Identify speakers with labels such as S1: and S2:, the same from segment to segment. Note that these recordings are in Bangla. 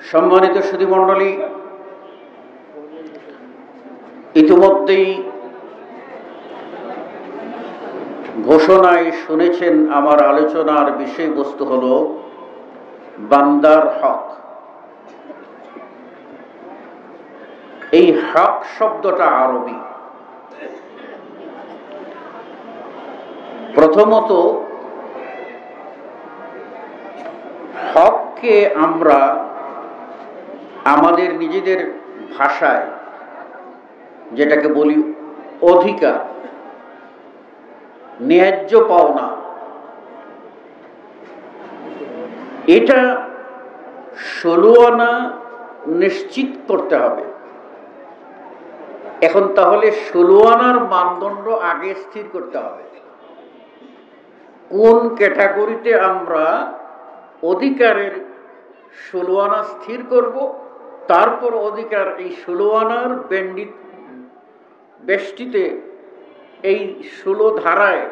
S1: সম্মানিত সুধীমণ্ডলী, ইতিমধ্যেই ঘোষণায় শুনেছেন আমার আলোচনার বিষয়বস্তু হল বান্দার হক। এই হক শব্দটা আরবি। প্রথমত হককে আমরা আমাদের নিজেদের ভাষায় যেটাকে বলি অধিকার, ন্যায্য পাওনা, এটা 16 আনা নিশ্চিত করতে হবে। এখন তাহলে 16 আনার মানদণ্ড আগে স্থির করতে হবে। কোন ক্যাটাগরিতে আমরা অধিকারের 16 আনা স্থির করব, তারপর অধিকার এই 16 আনার বেষ্টিতে এই 16 ধারায়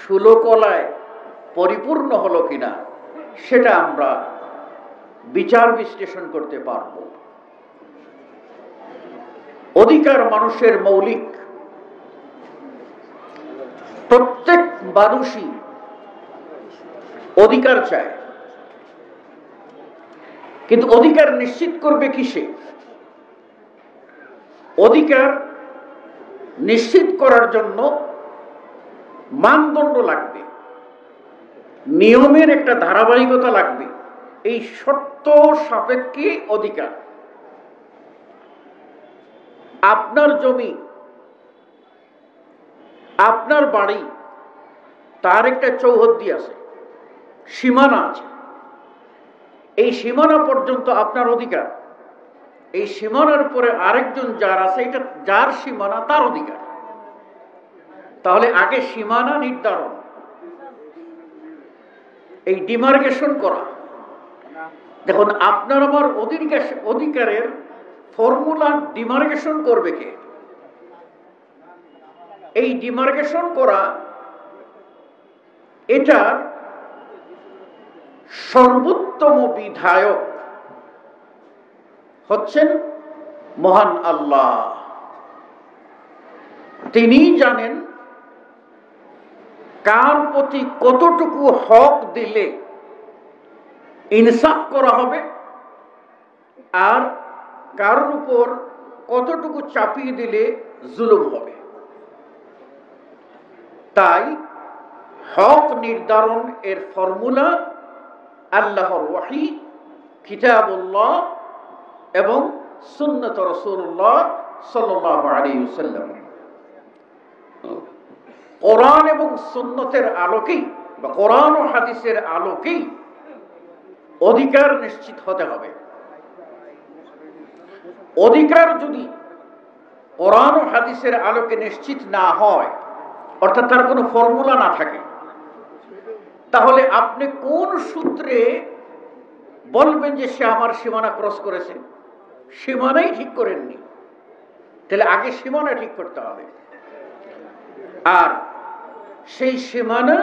S1: 16 কলায় পরিপূর্ণ হলো কিনা সেটা আমরা বিচার বিশ্লেষণ করতে পারব। অধিকার মানুষের মৌলিক। প্রত্যেক মানুষই অধিকার চায়, কিন্তু অধিকার নিশ্চিত করবে কিসে? অধিকার নিশ্চিত করার জন্য মানদণ্ড লাগবে, নিয়মের একটা ধারাবাহিকতা লাগবে। এই শর্ত সাপেক্ষে অধিকার। আপনার জমি, আপনার বাড়ি, তার একটা চৌহদ্দি আছে, সীমানা আছে। এই সীমানা পর্যন্ত আপনার অধিকার। এই সীমানার পরে আরেকজন যার আছে, এটা যার সীমানা, তার অধিকার। তাহলে আগে সীমানা নির্ধারণ, এই ডিমার্কেশন করা। দেখুন, আপনার আমার অধিকারের ফর্মুলা ডিমার্কেশন করবে কে? এই ডিমার্কেশন করা, এটার সর্বোত্তম বিধায়ক হচ্ছেন মহান আল্লাহ। তিনি জানেন কার প্রতি কতটুকু হক দিলে ইনসাফ করা হবে আর কারোর উপর কতটুকু চাপিয়ে দিলে জুলুম হবে। তাই হক নির্ধারণ এর ফর্মুলা আল্লাহর ওয়াহী, কিতাবুল্লাহ এবং সুন্নাত রাসূলুল্লাহ সাল্লাল্লাহু আলাইহি ওয়াসাল্লাম। কোরআন এবং সুন্নতের আলোকেই বা কোরআন ও হাদিসের আলোকেই অধিকার নিশ্চিত হতে হবে। অধিকার যদি কোরআন ও হাদিসের আলোকে নিশ্চিত না হয়, অর্থাৎ তার কোনো ফর্মুলা না থাকে, তাহলে আপনি কোন সূত্রে বলবেন যে সে আমার সীমানা ক্রস করেছে? সীমানাই ঠিক করেননি। তাহলে আগে সীমানা ঠিক করতে হবে। আর সেই সীমানা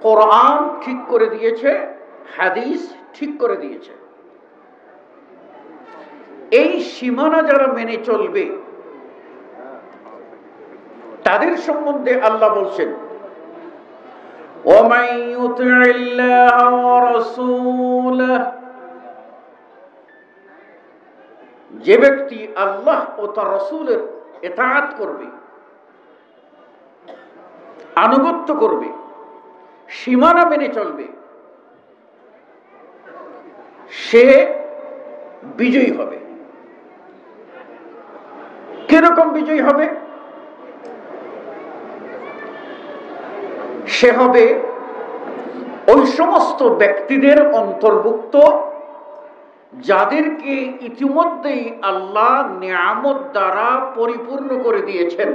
S1: কোরআন ঠিক করে দিয়েছে, হাদিস ঠিক করে দিয়েছে। এই সীমানা যারা মেনে চলবে তাদের সম্বন্ধে আল্লাহ বলছেন, وَمَن يُطِعِ اللَّهَ وَرَسُولَهُ, যে ব্যক্তি আল্লাহ ও তার রাসূলের ইতাআত করবে, আনুগত্য করবে, সীমানা মেনে চলবে, সে বিজয়ী হবে। কিরকম বিজয়ী হবে? সে হবে ওই সমস্ত ব্যক্তিদের অন্তর্ভুক্ত যাদেরকে ইতিমধ্যেই আল্লাহ নিয়ামত দ্বারা পরিপূর্ণ করে দিয়েছেন।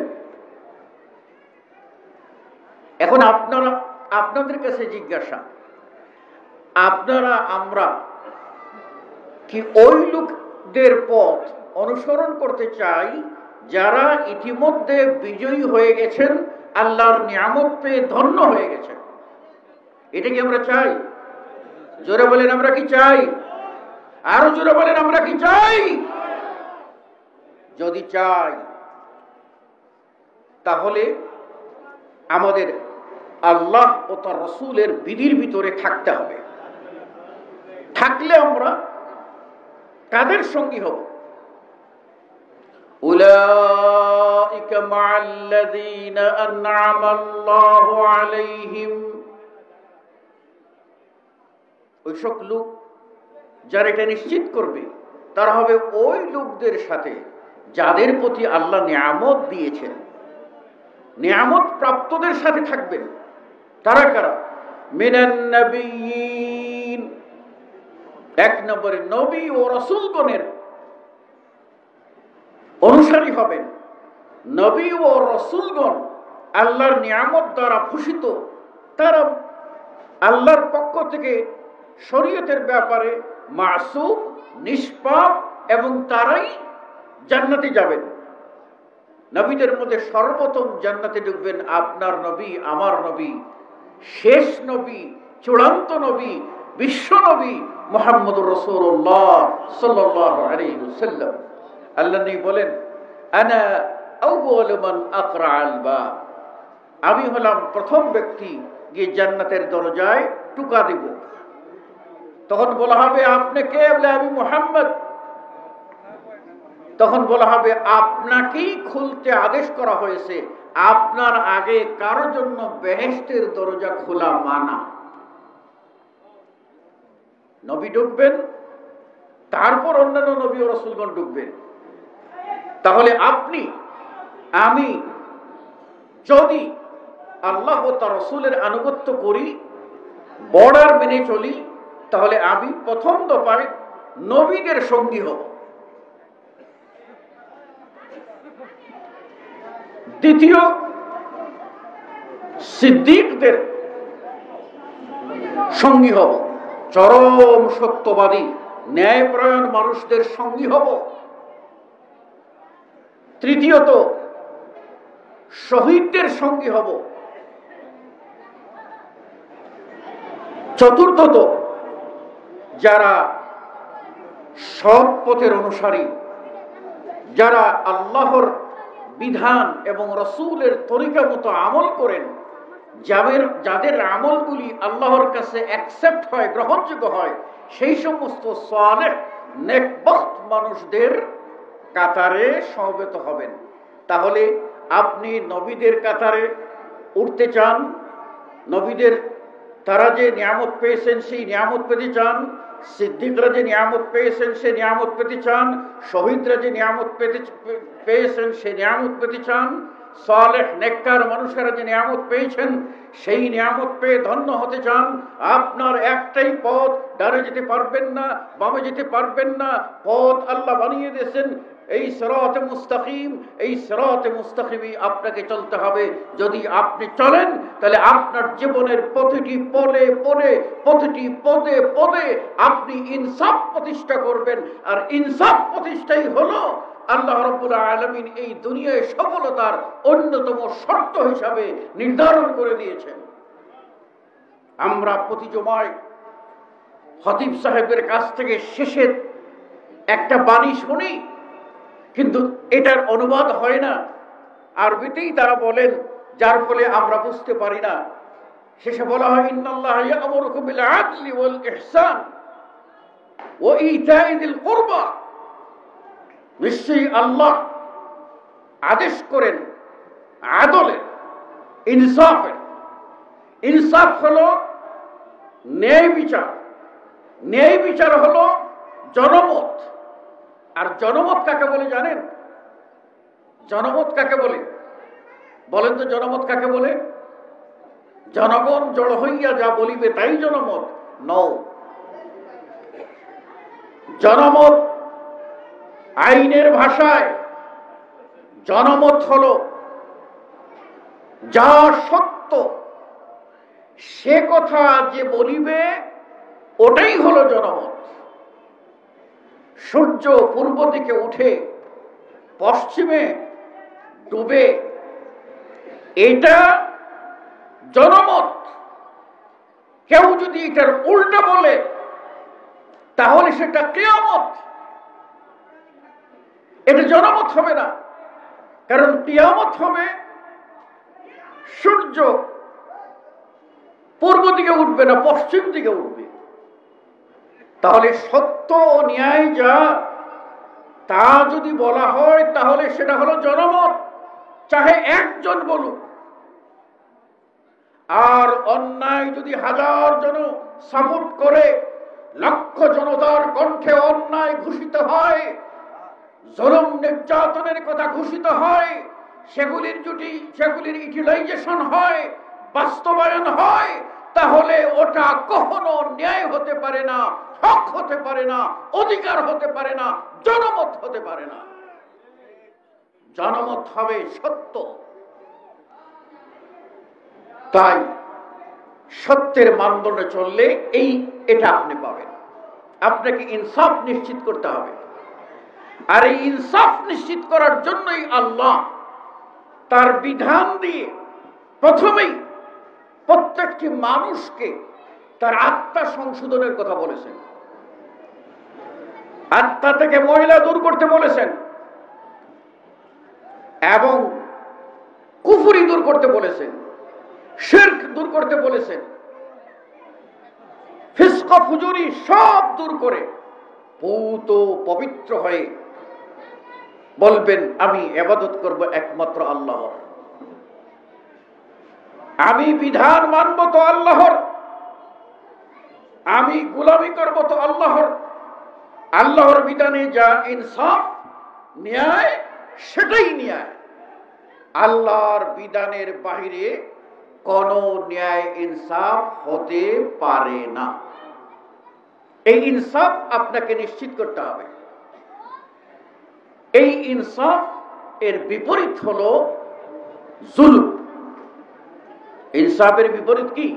S1: এখন আপনাদের কাছে জিজ্ঞাসা, আমরা কি ওই লোকদের পথ অনুসরণ করতে চাই যারা ইতিমধ্যে বিজয়ী হয়ে গেছেন, আল্লাহর নিয়ামত পেয়ে ধন্য হয়ে গেছেন? এটা কি আমরা চাই? জোরে বলেন, আমরা কি চাই? আরো জোরে বলেন, আমরা কি চাই? যদি চাই তাহলে আমাদের আল্লাহ ও তার রাসূলের বিধির ভিতরে থাকতে হবে। থাকলে আমরা কাদের সঙ্গী হব? উলাইকা মা'আল্লাযীনা আন'আমা আল্লাহু আলাইহিম, ওইসব লোক যারা এটা নিশ্চিত করবে তারা হবে ওই লোকদের সাথে যাদের প্রতি আল্লাহ নিয়ামত দিয়েছেন। নিয়ামত প্রাপ্তদের সাথে থাকবেন। তারা কারা? মিনান নবিয়্যিন, এক নম্বরে নবী ও রাসূলগণের অনুসারী হবেন। নবী ও রাসূলগণ আল্লাহর নিয়ামত দ্বারা ভূষিত, তারা আল্লাহর পক্ষ থেকে শরীয়তের ব্যাপারে মাসুম, নিষ্পাপ, এবং তারাই জান্নাতে যাবেন। নবীদের মধ্যে সর্বপ্রথম জান্নাতে ঢুকবেন আপনার নবী, আমার নবী, শেষ নবী, চূড়ান্ত নবী, বিশ্ব নবী মুহাম্মদুর রাসূলুল্লাহ সাল্লাল্লাহু আলাইহি ওয়াসাল্লাম। আল্লাহ নবী বলেন, আনা আউয়ালু মান আকরাআল বাব, আমি হলাম প্রথম ব্যক্তি গিয়ে জান্নাতের দরজায় টুকা দেব। তখন বলা হবে, আপনি কে? বলে, আমি মুহাম্মদ। তখন বলা হবে, আপনাকেই খুলতে আদেশ করা হয়েছে, আপনার আগে কারো জন্য বেহেশতের দরজা খোলা মানা। নবী ঢুকবেন, তারপর অন্যান্য নবী ও রাসূলগণ ঢুকবেন। তাহলে আপনি আমি যদি আল্লাহ ও তার রাসূলের আনুগত্য করি, বর্ডার মেনে চলি, তাহলে আমি প্রথম দফায় নবীদের সঙ্গী হব। দ্বিতীয়, সিদ্দিকদের সঙ্গী হব, চরম সত্যবাদী ন্যায়পরায়ণ মানুষদের সঙ্গী হব। তৃতীয়ত, শহীদদের সঙ্গী হব। চতুর্থত, যারা সৎ পথের অনুসারী, যারা আল্লাহর বিধান এবং রাসূলের তরিকা মতো আমল করেন, যাদের আমলগুলি আল্লাহর কাছে অ্যাকসেপ্ট হয়, গ্রহণযোগ্য হয়, সেই সমস্ত সালেহ নেকবখত মানুষদের কাতারে সমবেত হবেন। তাহলে আপনি নবীদের কাতারে উঠতে চান, নবীদের তারা যে নিয়ামত পেয়েছেন সেই নিয়ামত পেতে চান, সিদ্দিকরা যে নিয়ামত পেয়েছেন সে নিয়ামত পেতে চান, শহীদরা যে নিয়ামত পেয়েছেন সে নিয়ামত পেতে চান, সালেহ নেককার মানুষেরা যে নিয়ামত পেয়েছেন সেই নিয়ামত পেয়ে ধন্য হতে চান, আপনার একটাই পথ, ডানে যেতে পারবেন না, বামে যেতে পারবেন না, পথ আল্লাহ বানিয়ে দিয়েছেন এই সিরাতে মুস্তাকিম। এই সিরাতে মুস্তাকিমই আপনাকে চলতে হবে। যদি আপনি চলেন তাহলে আপনার জীবনের প্রতিটি পলে পলে, প্রতিটি পদে পদে আপনি ইনসাফ প্রতিষ্ঠা করবেন। আর ইনসাফ প্রতিষ্ঠাই হলো আল্লাহ রাব্বুল আলামিন এই দুনিয়ায় সফলতার অন্যতম শর্ত হিসাবে নির্ধারণ করে দিয়েছেন। আমরা প্রতি জুমায় খতিব সাহেবের কাছ থেকে শেষে একটা বাণী শুনি, কিন্তু এটার অনুবাদ হয় না, আরবিতেই তারা বলেন, যার ফলে আমরা বুঝতে পারি না। শেষে বলা হয়, ইন্নাল্লাহা ইয়া'মুরুকুম বিল আদলি ওয়াল ইহসান ওয়া ইতাই যিল কুরবা, নিশ্চয়ই আল্লাহ আদেশ করেন আদলের, ইনসাফের। ইনসাফ হলো ন্যায় বিচার, ন্যায় বিচার হলো জনমত। আর জনমত কাকে বলে জানেন? জনমত কাকে বলে বলেন তো? জনমত কাকে বলে? জনগণ জড় হইয়া যা বলিবে তাই জনমত নও। জনমত আইনের ভাষায় জনমত হলো যা সত্য সে কথা যে বলিবে ওটাই হলো জনমত। সূর্য পূর্ব দিকে উঠে পশ্চিমে ডুবে, এটা জনমত। কেউ যদি এটার উল্টা বলে তাহলে সেটা কিয়ামত, এটা জনমত হবে না। কারণ কিয়ামত হবে সূর্য পূর্ব দিকে উঠবে না, পশ্চিম দিকে উঠবে। তাহলে সত্য ও ন্যায় যা তা যদি বলা হয় তাহলে সেটা হলো জনমত, চাহে একজন বলুক। আর অন্যায় যদি হাজার জন সাপোর্ট করে, লক্ষ জনতার কণ্ঠে অন্যায় ঘোষিত হয়, জুলুম নির্যাতনের কথা ঘোষিত হয়, সেগুলির ইউটিলাইজেশন হয়, বাস্তবায়ন হয়, তাহলে ওটা কখনো ন্যায় হতে পারে না, হক হতে পারে না, অধিকার হতে পারে না, জনমত হতে পারে না। জনমত হবে সত্য। তাই সত্যের মানদণ্ডে চললে এটা আপনি পাবেন। আপনাকে ইনসাফ নিশ্চিত করতে হবে। আর এই ইনসাফ নিশ্চিত করার জন্যই আল্লাহ তার বিধান দিয়ে প্রথমেই প্রত্যেকটি মানুষকে তার আত্মা সংশোধনের কথা বলেছেন। আত্মা থেকে ময়লা দূর করতে বলেছেন এবং কুফরি দূর করতে বলেছেন, শিরক দূর করতে বলেছেন, ফিসক ফুজুরি সব দূর করে পূত পবিত্র হয়ে বলবেন আমি ইবাদত করব একমাত্র আল্লাহর, আমি বিধান মানব তো আল্লাহর, আমি গোলামি করব তো আল্লাহর। আল্লাহর বিধানে যা ইনসাফ ন্যায় সেটাই ন্যায়। আল্লাহর বিধানের বাইরে কোন ন্যায় ইনসাফ হতে পারে না। এই ইনসাফ আপনাকে নিশ্চিত করতে হবে। এই ইনসাফ এর বিপরীত হলো জুলুম। ইনসাফের বিপরীত কি?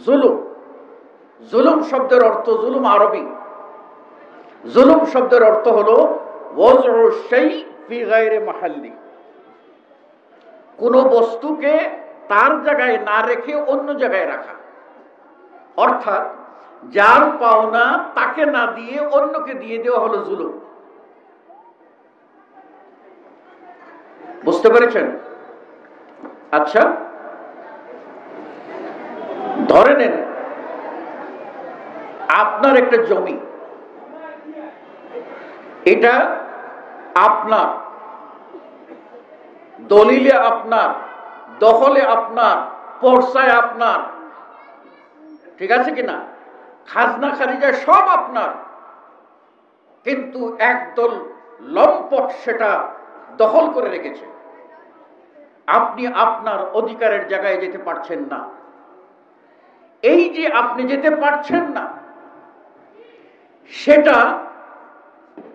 S1: জুলুম। জুলুম শব্দের অর্থ, জুলুম আরবি, জুলুম শব্দের অর্থ হলো ওয়াজউ শাই ফি গায়রি মাহাল্লি, কোন বস্তুকে তার জায়গায় না রেখে অন্য জায়গায় রাখা। অর্থাৎ যার পাওনা তাকে না দিয়ে অন্যকে দিয়ে দেওয়া হলো জুলুম। বুঝতে পেরেছেন? আচ্ছা, ধরে নেন আপনার একটা জমি, এটা আপনার, দলিলে আপনার, দখলে আপনার, পর্সায় আপনার, ঠিক আছে কিনা, খাজনা খারিজায় সব আপনার, কিন্তু একদল লম্পট সেটা দখল করে রেখেছে। আপনি আপনার অধিকারের জায়গায় যেতে পারছেন না। এই যে আপনি যেতে পারছেন না, সেটা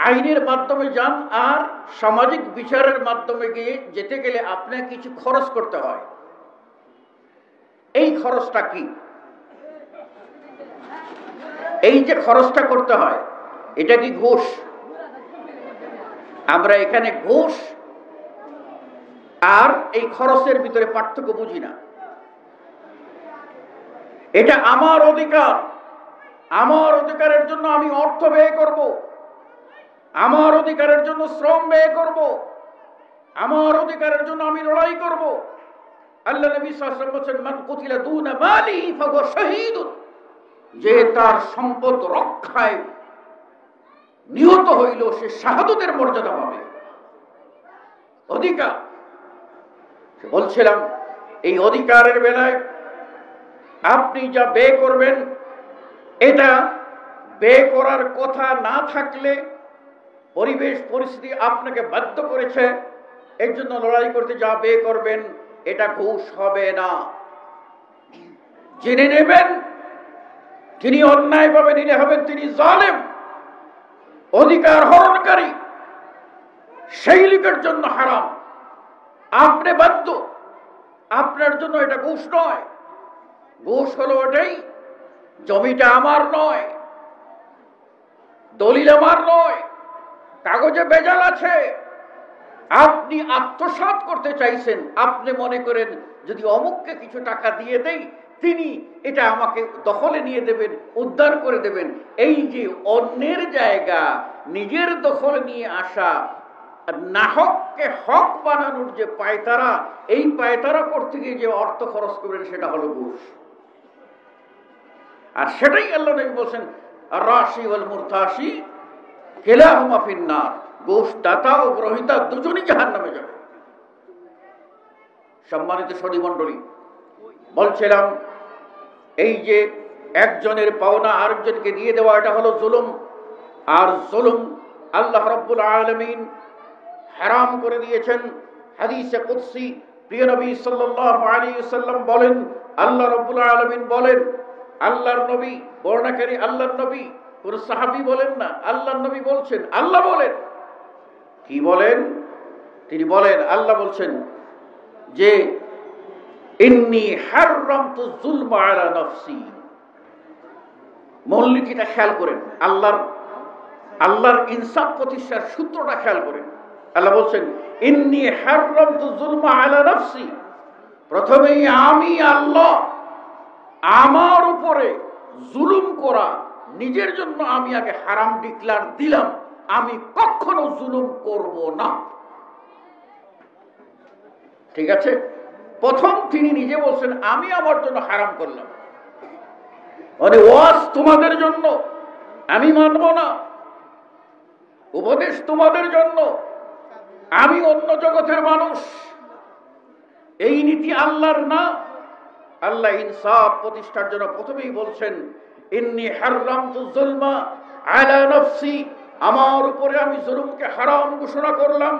S1: আইনের মাধ্যমে যান আর সামাজিক বিচারের মাধ্যমে গিয়ে যেতে গেলে আপনাকে কিছু খরচ করতে হয়। এই খরচটা কি? এই যে খরচটা করতে হয়, এটা কি ঘুষ? আমরা এখানে ঘুষ আর এই খরচের ভিতরে পার্থক্য বুঝি না। এটা আমার অধিকার, আমার অধিকারের জন্য আমি অর্থ ব্যয় করব, আমার অধিকারের জন্য শ্রম ব্যয় করব, আমার অধিকারের জন্য আমি লড়াই করব। আল্লাহ নবী সাল্লাল্লাহু আলাইহি ওয়াসাল্লাম বলেন, মান কুতিলা দুনা মালিহি ফাহুয়া শাহীদুন, যে তার সম্পদ রক্ষায় নিহত হইল সে শাহাদাতের মর্যাদা পাবে। অধিকার বলছিলাম, এই অধিকারের বেলায় আপনি যা ব্যয় করবেন, এটা ব্যয় করার কথা না থাকলে পরিবেশ পরিস্থিতি আপনাকে বাধ্য করেছে, এর জন্য লড়াই করতে যা ব্যয় করবেন এটা ঘুষ হবে না। যিনি নেবেন, যিনি অন্যায়ভাবে নিলে হবেন তিনি জালেম, অধিকার হরণকারী, সেই লোকের জন্য হারাম। আপনি বাধ্য, আপনার জন্য এটা ঘুষ নয়। ঘুষ হলো ওটাই, জমিটা আমার নয়, দলিল আমার নয়, কাগজে বেজাল আছে, আপনি আত্মসাৎ করতে চাইছেন। আপনি মনে করেন যদি অমুককে কিছু টাকা দিয়ে দেই তিনি এটা আমাকে দখলে নিয়ে দেবেন, উদ্ধার করে দেবেন। এই যে অন্যের জায়গা নিজের দখলে নিয়ে আসা, নাহককে হক বানানোর যে পায়তারা, এই পায়তারা করতে গিয়ে যে অর্থ খরচ করবেন সেটা হলো ঘুষ। আর সেটাই আল্লাহ নবী বলছেন, রাশি ওয়াল মুরতাশি কিলাহুমা ফিন্নার, ঘুষ দাতা ও গ্রহীতা দুজনই জাহান্নামে যাবে। সম্মানিত সুধী মণ্ডলী, বলছিলাম এই যে একজনের পাওনা আরেকজনকে দিয়ে দেওয়া, এটা হলো জুলুম। আর জুলুম আল্লাহ রাব্বুল আলামিন হারাম করে দিয়েছেন। হাদিসে কুদসি প্রিয় নবী সাল্লাল্লাহু আলাইহি ওয়াসাল্লাম বলেন, আল্লাহ রাব্বুল আলামিন বলেন, আল্লাহর নবী বর্ণনাকারী আল্লাহর নবী, কোন সাহাবী বলেন না, আল্লাহর নবী বলছেন, আল্লাহ বলেন। কি বলেন? তিনি বলেন, আল্লাহ বলছেন যে ইন্নী হাররামতু যুলমা আলা নাফসি। মূলনীতিটা খেয়াল করেন, আল্লাহর ইনসাফ প্রতিষ্ঠার সূত্রটা খেয়াল করেন। আল্লাহ বলছেন ইন্নী হাররামতু যুলমা আলা নাফসি, প্রথমেই আমি আল্লাহ আমার উপরে জুলুম করা নিজের জন্য আমি আগে হারাম ডিক্লার দিলাম, আমি কখনো জুলুম করব না। ঠিক আছে, প্রথম তিনি নিজে বলছেন আমি আমার জন্য হারাম করলাম, মানে ওয়াজ তোমাদের জন্য, আমি মানব না, উপদেশ তোমাদের জন্য, আমি অন্য জগতের মানুষ। এই নীতি আল্লাহর না। আল্লাহ ইনসাফ প্রতিষ্ঠার জন্য প্রথমেই বলছেন ইন্নী হাররামতু যুলমা আলা নাফসি, আমার উপরে আমি জুলুমকে হারাম ঘোষণা করলাম।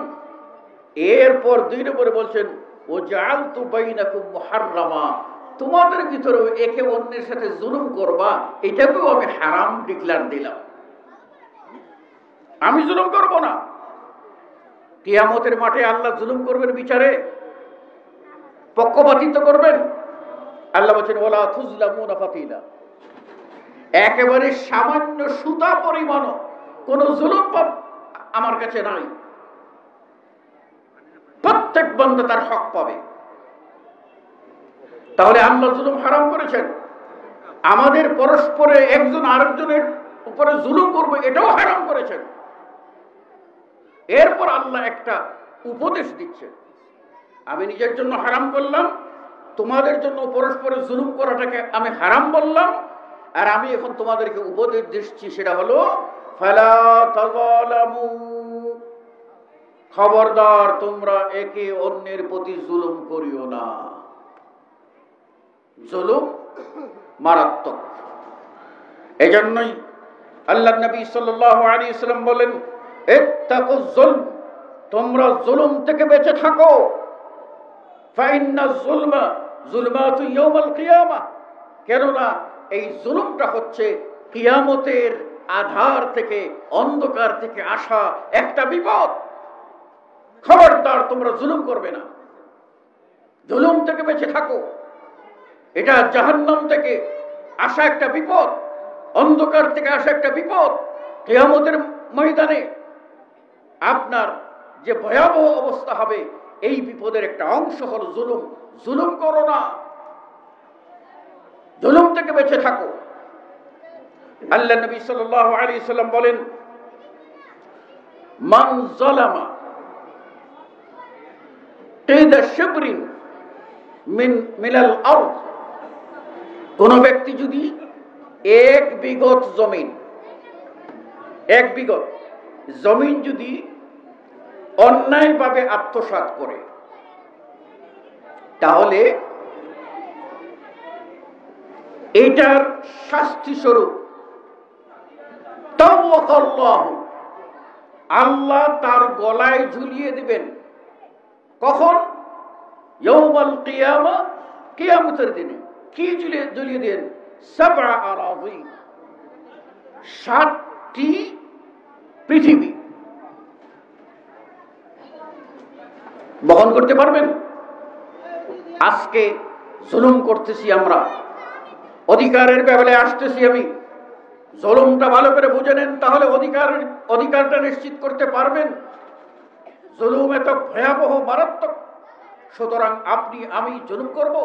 S1: এরপর 2 নম্বরে বলছেন ও জাআলতু বাইনাকুম মুহাররামা, তোমাদের ভিতরে একে অন্যের সাথে জুলুম করবা এটাকেও আমি হারাম ডিক্লার দিলাম, আমি জুলুম করব না। কিয়ামতের মাঠে আল্লাহ জুলুম করবেন, বিচারে পক্ষপাতিত্ব করবেন। আল্লাহ বলেন ওয়ালা তুজলামুনা ফাতিলা, একেবারে সামান্য সুতা পরিমাণ কোন জুলুম আমার কাছে নাই, প্রত্যেক বান্দা তার হক পাবে। তাহলে আল্লাহ জুলুম হারাম করেছেন, আমাদের পরস্পরে একজন আরেকজনের উপরে জুলুম করবে এটাও হারাম করেছেন। এরপর আল্লাহ একটা উপদেশ দিচ্ছেন, আমি নিজের জন্য হারাম করলাম, তোমাদের জন্য পরস্পরে জুলুম করাটাকে আমি হারাম বললাম, আর আমি এখন তোমাদেরকে উপদেশ দিচ্ছি, সেটা হলো ফালা তাযালামু, খবরদার তোমরা একে অন্যের প্রতি জুলুম করিও না। জুলুম মারাত্মক। এজন্যই আল্লাহ নবী সাল্লাল্লাহু আলাইহি ওয়াসাল্লাম বলেন ইত্তাকুজ যুলম, তোমরা জুলুম থেকে বেঁচে থাকো। ফাইন্নাজ যুলমা যুলমাতু ইয়াউমাল কিয়ামা, কেননা এই জুলুমটা হচ্ছে কিয়ামতের আধার থেকে, অন্ধকার থেকে আসা একটা বিপদ। খবরদার তোমরা জুলুম করবে না, জুলুম থেকে বেঁচে থাকো। এটা জাহান্নাম থেকে আসা একটা বিপদ, অন্ধকার থেকে আসা একটা বিপদ। কিয়ামতের ময়দানে আপনার যে ভয়াবহ অবস্থা হবে, এই বিপদের একটা অংশ হলো জুলুম। জুলুম করো না, জুলুম থেকে বেঁচে থাকো। আল্লাহ নবী সাল্লাল্লাহু আলাইহি সাল্লাম বলেন মান যালামা কিদা শিবরিন মিনাল আরদ, কোন ব্যক্তি যদি 1 বিঘত জমিন, 1 বিঘত জমিন যদি অন্যায়ভাবে আত্মসাৎ করে, তাহলে এটার শাস্তি স্বরূপ তাওয়াক্কাল্লাহু, আল্লাহ তার গলায় ঝুলিয়ে দিবেন। কখন? ইয়াউমাল কিয়ামা, কিয়ামতের দিনে। কি ঝুলিয়ে দেন? সাবআ আরাযি, 7টি পৃথিবী। বহন করতে পারবেন? আজকে জুলুম করতেছি আমরা, অধিকারের ব্যাপারে আসতেছি আমি, জুলুমটা ভালো করে বুঝে নেন, তাহলে অধিকারটা নিশ্চিত করতে পারবেন। জুলুম এত ভয়াবহ মারাত্মক, সুতরাং আপনি আমি জুলুম করব?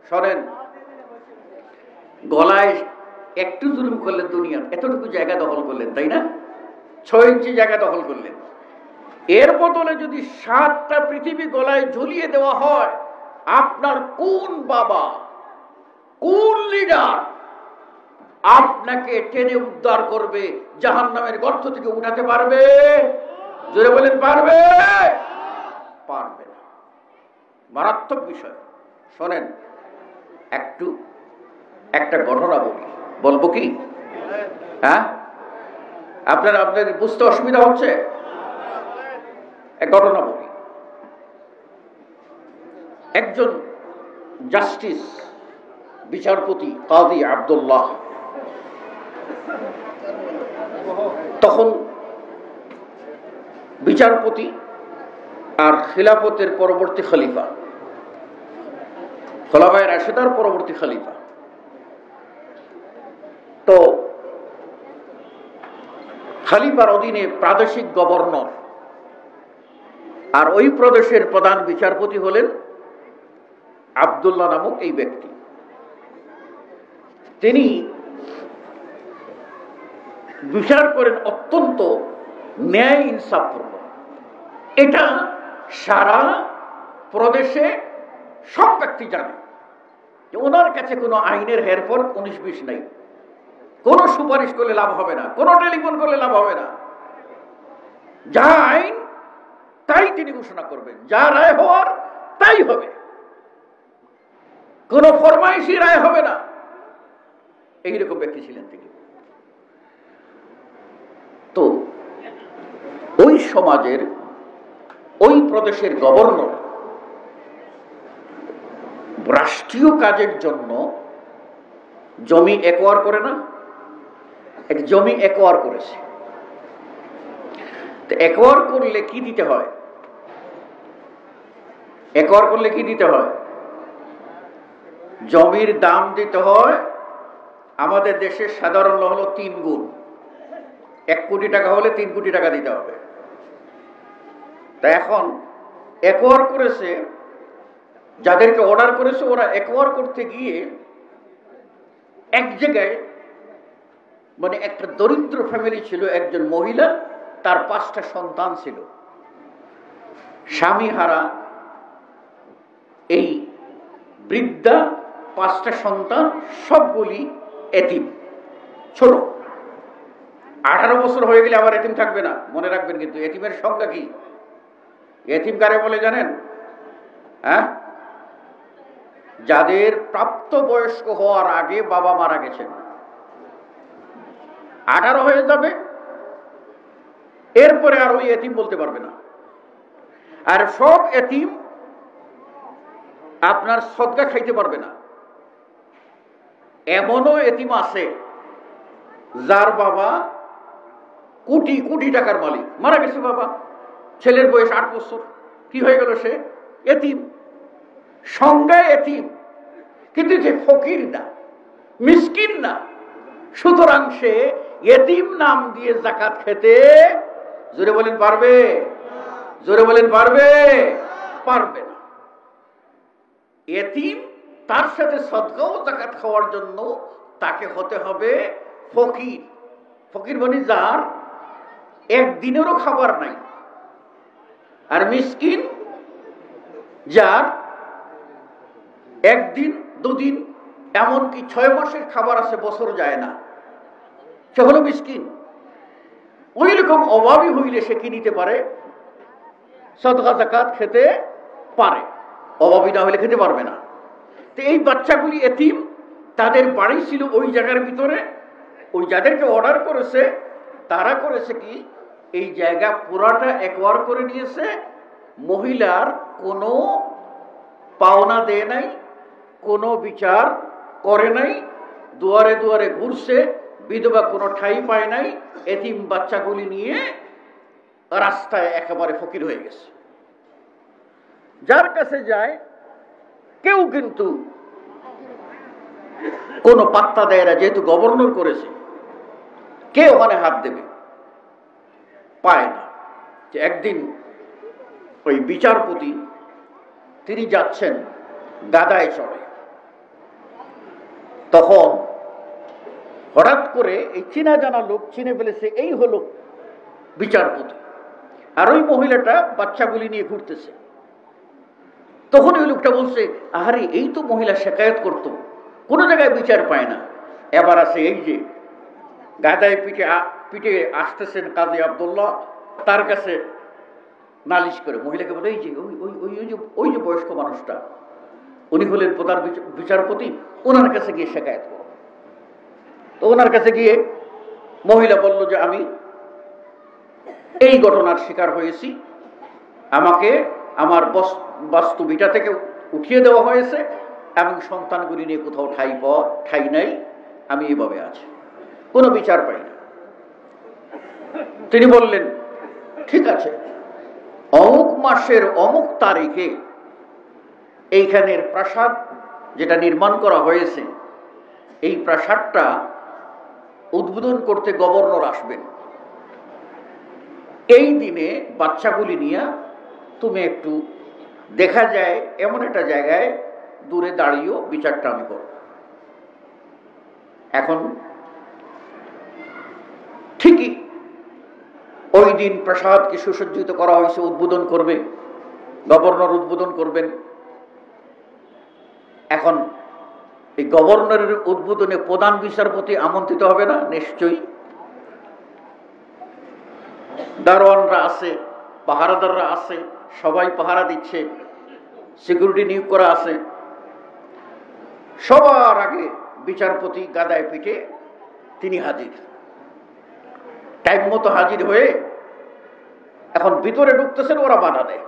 S1: শোনেন, গলায় একটু জুলুম করলেন, দুনিয়া এতটুকু জায়গা দখল করলেন, তাই না? 6 ইঞ্চি জায়গা দখল করলেন। এর বদলে যদি 7টা পৃথিবী গলায় ঝুলিয়ে দেওয়া হয়, আপনার কোন বাবা, কোন লিডার আপনাকে টেনে উদ্ধার করবে, জাহান্নামের গর্ত থেকে উঠাতে পারবে? জোরে বলেন, পারবে? পারবে না। মারাত্মক বিষয়। শোনেন, একটা ঘটনা বলবো কি? হ্যাঁ, আপনার বুঝতে অসুবিধা হচ্ছে? এক ঘটনা বলি। একজন জাস্টিস, বিচারপতি কাজী আব্দুল্লাহ, তখন বিচারপতি আর খিলাফতের পরবর্তী খলিফা, খোলাফায়ে রাশিদার পরবর্তী খলিফা। তো খলিফার অধীনে প্রাদেশিক গভর্নর, আর ওই প্রদেশের প্রধান বিচারপতি হলেন আব্দুল্লাহ নামক এই ব্যক্তি। তিনি বিচার করেন অত্যন্ত ন্যায় ইনসাফপূর্ণ। এটা সারা প্রদেশে সব ব্যক্তি জানে যে ওনার কাছে কোনো আইনের হেরফের 19-20 নাই। কোনো সুপারিশ করলে লাভ হবে না, কোনো টেলিফোন করলে লাভ হবে না। যা আইন তাই তিনি ঘোষণা করবেন, যা রায় হওয়ার তাই হবে, কোনো ফরমাইশি রায় হবে না। এইরকম ব্যক্তি ছিলেন তিনি। তো ওই সমাজের, ওই প্রদেশের গভর্নর রাষ্ট্রীয় কাজের জন্য জমি একোয়ার করে না, এক জমি একোয়ার করেছে। তো একোয়ার করলে কি দিতে হয়? একোয়ার করলে কি দিতে হয়? জমির দাম দিতে হয়। আমাদের দেশের সাধারণ হলো 3 গুণ। 1 কোটি টাকা হলে 3 কোটি টাকা দিতে হবে। তা এখন একোয়ার করেছে, যাদেরকে অর্ডার করেছে ওরা একোয়ার করতে গিয়ে এক জায়গায়, মানে একটা দরিদ্র ফ্যামিলি ছিল, একজন মহিলা, তার 5টা সন্তান ছিল, স্বামী হারা এই বৃদ্ধা, 5টা সন্তান, সবগুলি এতিম, ছোট। 18 বছর হয়ে গেলে আবার এতিম থাকবে না, মনে রাখবেন। কিন্তু এতিমের সংজ্ঞা কি? এতিম কারে বলে জানেন? হ্যাঁ, যাদের প্রাপ্ত বয়স্ক হওয়ার আগে বাবা মারা গেছেন, 18 হয়ে যাবে, এরপরে আর ওই এতিম বলতে পারবে না। আর সব এতিম আপনার সদকা খাইতে পারবে না। এমনও এতিম আছে যার বাবা কোটি কোটি টাকার মালিক, মারা গেছে বাবা, ছেলের বয়স 8 বছর, কি হয়ে গেল? সে এতিম, সংজ্ঞায় এতিম, কিন্তু যে ফকির না, মিসকিন না। সুতরাং সে এতিম নাম দিয়ে যাকাত খেতে, জোরে বলেন পারবে? জোরে বলেন পারবে? পারবে না। এতিম, তার সাথে সদকাও যাকাত খাওয়ার জন্য তাকে হতে হবে ফকির। ফকির মানে যার একদিনেরও খাবার নাই। আর মিসকিন যার একদিন, 2 দিন, এমনকি 6 মাসের খাবার আছে, বছর যায় না, সে হলো মিসকিন। ওই রকম অভাবী হইলে সে কি নিতে পারে? সদকা যাকাত খেতে পারে। অভাবী না হলে খেতে পারবে না। তো এই বাচ্চাগুলি এতিম, তাদের বাড়ি ছিল ওই জায়গার ভিতরে। ওই যাদেরকে অর্ডার করেছে তারা করেছে কি, এই জায়গা পুরাটা একোয়ার করে নিয়েছে। মহিলার কোনো পাওনা দেয় নাই, কোনো বিচার করে নাই, দুয়ারে দুয়ারে ঘুরছে, বিধবা কোনো ঠাঁই পায় নাই। এতিম বাচ্চাগুলি নিয়ে রাস্তায় একেবারে ফকির হয়ে গেছে। যার কাছে যায় কেউ কিন্তু কোনো পাত্তা দেয় না, যেহেতু গভর্নর করেছে, কে ওখানে হাত দেবে? পায় না। যে একদিন ওই বিচারপতি, তিনি যাচ্ছেন গাদায় চড়ে, তখন হঠাৎ করে এই চিনা জানা লোক চিনে ফেলেছে, এই হলো বিচারপতি। আর ওই মহিলাটা বাচ্চাগুলি নিয়ে ঘুরতেছে। তখন ওই লোকটা বলছে, আহারে এই তো মহিলা শেকায়ত করতো, কোনো জায়গায় বিচার পায় না। এবার আছে এই যে গাদায় পিঠে পিঠে আসতেছেন কাজী আব্দুল্লাহ, তার কাছে নালিশ করে। মহিলাকে বলে, এই যে ওই যে বয়স্ক মানুষটা, উনি হলেন প্রধান বিচারপতি, ওনার কাছে গিয়ে শেকায়ত করো। তো ওনার কাছে গিয়ে মহিলা বলল যে আমি এই ঘটনার শিকার হয়েছি, আমাকে আমার বাস্তু ভিটা থেকে উঠিয়ে দেওয়া হয়েছে এবং সন্তানগুলি নিয়ে কোথাও ঠাই নাই, আমি এইভাবে আছি, কোনো বিচার পাই না। তিনি বললেন, ঠিক আছে, অমুক মাসের অমুক তারিখে এইখানের প্রাসাদ যেটা নির্মাণ করা হয়েছে, এই প্রাসাদটা উদ্বোধন করতে গভর্নর আসবেন। এই দিনে বাচ্চাগুলি নিয়ে তুমি একটু দেখা যায় এমন একটা জায়গায় দূরে দাঁড়িয়েও বিচারটা আমি করব। এখন ঠিকই ওই দিন প্রাসাদকে সুসজ্জিত করা হয়েছে, উদ্বোধন করবে, গভর্নর উদ্বোধন করবেন। এখন এই গভর্নরের উদ্বোধনে প্রধান বিচারপতি আমন্ত্রিত হবে না? নিশ্চয়ই। দারোয়ানরা আছে, পাহারাদাররা আছে, সবাই পাহারা দিচ্ছে, সিকিউরিটি নিয়োগ করা আছে। সবার আগে বিচারপতি গাদায় পিঠে তিনি হাজির, টাইম মতো হাজির হয়ে এখন ভিতরে ঢুকতেছেন। ওরা বাধা দেয়,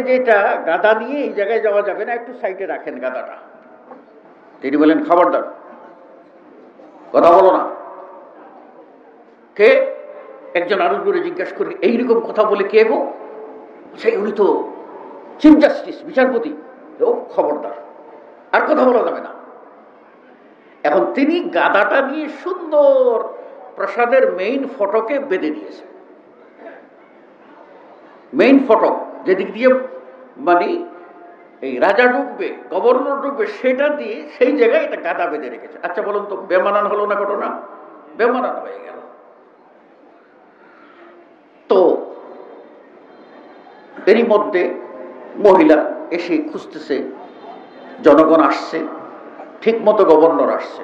S1: যেটা গাদা নিয়ে এই জায়গায় যাওয়া যাবে না, একটু সাইডে রাখেন গাদাটা। তিনি বলেন, খবরদার, কথা বলো না। কে? একজন আরো জোরে জিজ্ঞাসা করে, এইরকম কথা বলে কে গো? সেই উনি তো চিফ জাস্টিস, বিচারপতি। ও খবরদার, আর কথা বলা যাবে না। এখন তিনি গাদাটা নিয়ে সুন্দর প্রাসাদের মেইন ফটকে বেঁধে দিয়েছে। মেইন ফটক যেদিক দিয়ে মানে এই রাজা ঢুকবে, গভর্নর ঢুকবে, সেটা দিয়ে সেই জায়গায় এটা গাদা বেঁধে রেখেছে। আচ্ছা বলুন তো, বেমানান হলো না ঘটনা? বেমানান হয়ে গেল। তো এরই মধ্যে মহিলা এসে খুঁজতেছে, জনগণ আসছে, ঠিক মতো গভর্নর আসছে।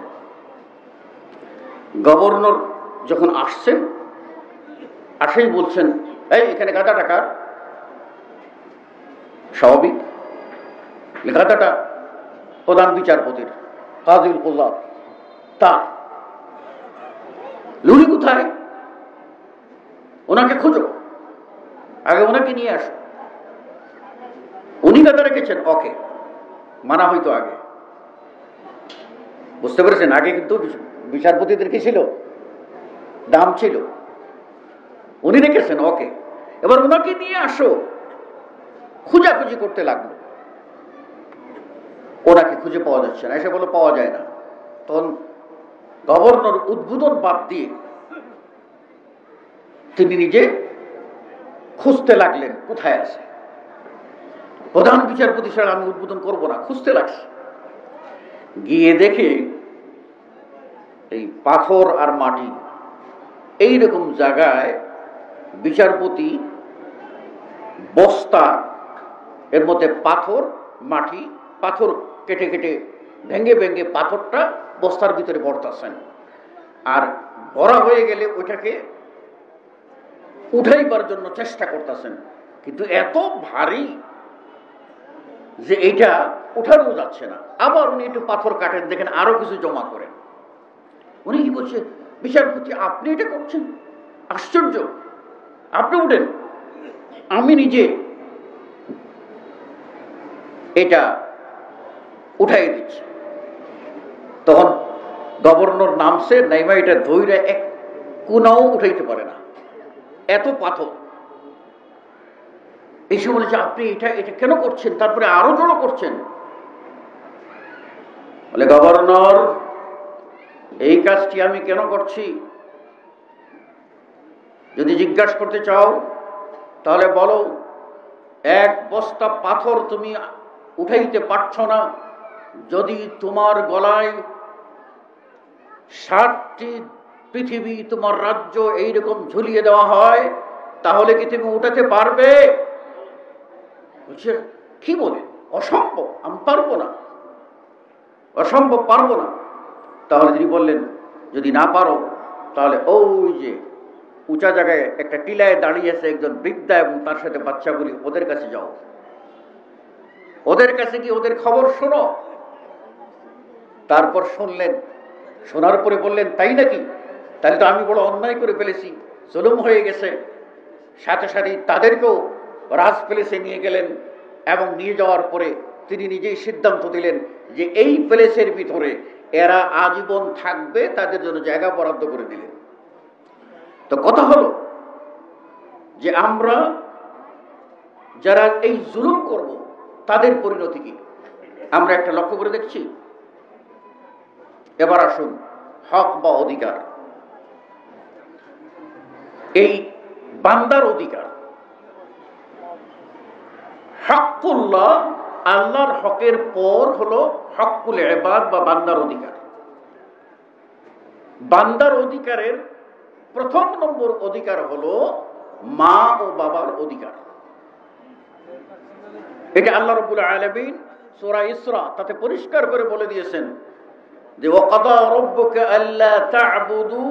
S1: গভর্নর যখন আসছেন, আসেই বলছেন, এই এখানে গাদাটা কার? স্বাভাবিক, গাদাটা প্রধান বিচারপতির, কাজীল কুল্লাহ তার। লুরি কোথায়? ওনাকে খুঁজো, আগে ওনাকে নিয়ে আসো। উনি গাদা রেখেছেন, ওকে মানা হইতো আগে। বুঝতে পেরেছেন? আগে কিন্তু বিচারপতিদের কি ছিল? দাম ছিল। উনি রেখেছেন, ওকে, এবার ওনাকে নিয়ে আসো। খুঁজাখুঁজি করতে লাগলো, ওনাকে খুঁজে পাওয়া যাচ্ছে না। এসে বলো পাওয়া যায় না। তখন গভর্নর উদ্বোধন বাদ দিয়ে তিনি নিজে খুঁজতে লাগলেন, কোথায় আছে। প্রধান বিচারপতি ছাড়া আমি উদ্বোধন করব না, খুঁজতে লাগছে। গিয়ে দেখে এই পাথর আর মাটি এইরকম জায়গায় বিচারপতি বস্তা, এর মধ্যে পাথর মাটি, পাথর কেটে কেটে ভেঙ্গে ভেঙ্গে পাথরটা বস্তার ভিতরে ভরতেছেন। আর ভরা হয়ে গেলে ওইটাকে উঠাইবার জন্য চেষ্টা করতেছেন, কিন্তু এত ভারী যে এটা উঠানো যাচ্ছে না। আবার উনি একটু পাথর কাটেন, দেখেন আরো কিছু জমা করেন। উনি কি বলছে, বিচারপতি আপনি এটা করছেন? আশ্চর্য, আপনি উঠেন, আমি নিজে এটা উঠাই দিচ্ছি। তখন গভর্নর নামছে, নাইমা এটা ধৈর্য এক কোনাও উঠাইতে পারে না, এত পাথর। এসে বলেছে, আপনি এটা এটা কেন করছেন? তারপরে আরো জড়ো করছেন। বলে, গভর্নর, এই কাজটি আমি কেন করছি যদি জিজ্ঞাসা করতে চাও তাহলে বলো। এক বস্তা পাথর তুমি উঠাইতে পারছ না, যদি তোমার গলায় 7টি পৃথিবী তোমার রাজ্য এইরকম ঝুলিয়ে দেওয়া হয়, তাহলে কি তুমি উঠাতে পারবে? বলছে কি বলে, অসম্ভব, আমি পারবো না, অসম্ভব, পারবো না। তাহলে তিনি বললেন, যদি না পারো তাহলে ওই যে উঁচা জায়গায় একটা টিলায় দাঁড়িয়ে আছে একজন বৃদ্ধা এবং তার সাথে বাচ্চাগুলি, ওদের কাছে যাও, ওদের কাছে গিয়ে ওদের খবর শোনো। তারপর শুনলেন, শোনার পরে বললেন, তাই নাকি, তাহলে তো আমি বড় অন্যায় করে ফেলেছি, জুলুম হয়ে গেছে। সাথে সাথে তাদেরকেও রাজ প্যালেসে নিয়ে গেলেন এবং নিয়ে যাওয়ার পরে তিনি নিজেই সিদ্ধান্ত দিলেন যে এই প্যালেসের ভিতরে এরা আজীবন থাকবে, তাদের জন্য জায়গা বরাদ্দ করে দিলেন। তো কথা হলো যে আমরা যারা এই জুলুম করব তাদের পরিণতি কি আমরা একটা লক্ষ্য করে দেখছি। এবার আসুন হক বা অধিকার, এই বান্দার অধিকার। হকুল্লাহ, আল্লাহর হকের পর হলো হকুল ইবাদ বা বান্দার অধিকার। বান্দার অধিকারের প্রথম নম্বর অধিকার হলো মা ও বাবার অধিকার। এটা আল্লাহ রাব্বুল আলামিন সূরা ইসরা তাতে পরিষ্কার করে বলে দিয়েছেন যে ওয়াকাদা রাব্বুকা আল্লা তা'বুদু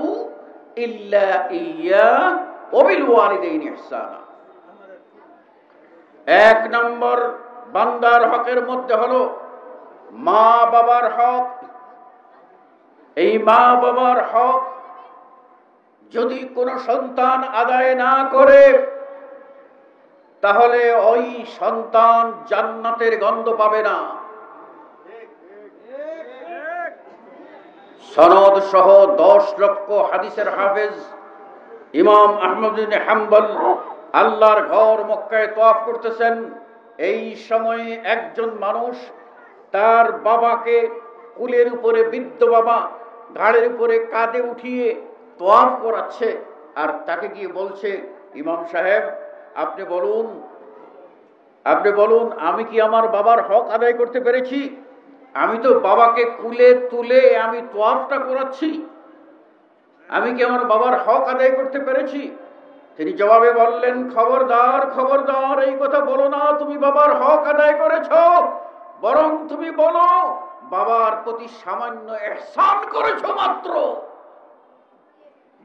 S1: ইল্লা ইয়্যা ওয়া বিল ওয়ালিদাইনি ইহসানা। এক নম্বর বান্দার হকের মধ্যে হলো মা বাবার হক। এই মা বাবার হক যদি কোনো সন্তান আদায় না করে তাহলে ওই সন্তান জান্নাতের গন্ধ পাবে না। সনদ সহ 10 লক্ষ হাদিসের হাফেজ ইমাম আহমদ ইবনে হাম্বল আল্লাহর ঘর মক্কায় তওয়াফ করতেছেন। এই সময়ে একজন মানুষ তার বাবাকে কুলের উপরে, বৃদ্ধ বাবা ঘাড়ের উপরে কাঁধে উঠিয়ে তওয়াফ করাচ্ছে, আর তাকে গিয়ে বলছে, ইমাম সাহেব আপনি বলুন আমি কি আমার বাবার হক আদায় করতে পেরেছি? আমি তো বাবাকে কুলে তুলে আমি তওয়াফটা করাচ্ছি, আমি কি আমার বাবার হক আদায় করতে পেরেছি? তিনি জবাবে বললেন, খবরদার খবরদার, এই কথা বলো না তুমি বাবার হক আদায় করেছো, বরং তুমি বলো বাবার প্রতি সামান্য ইহসান করেছো মাত্র,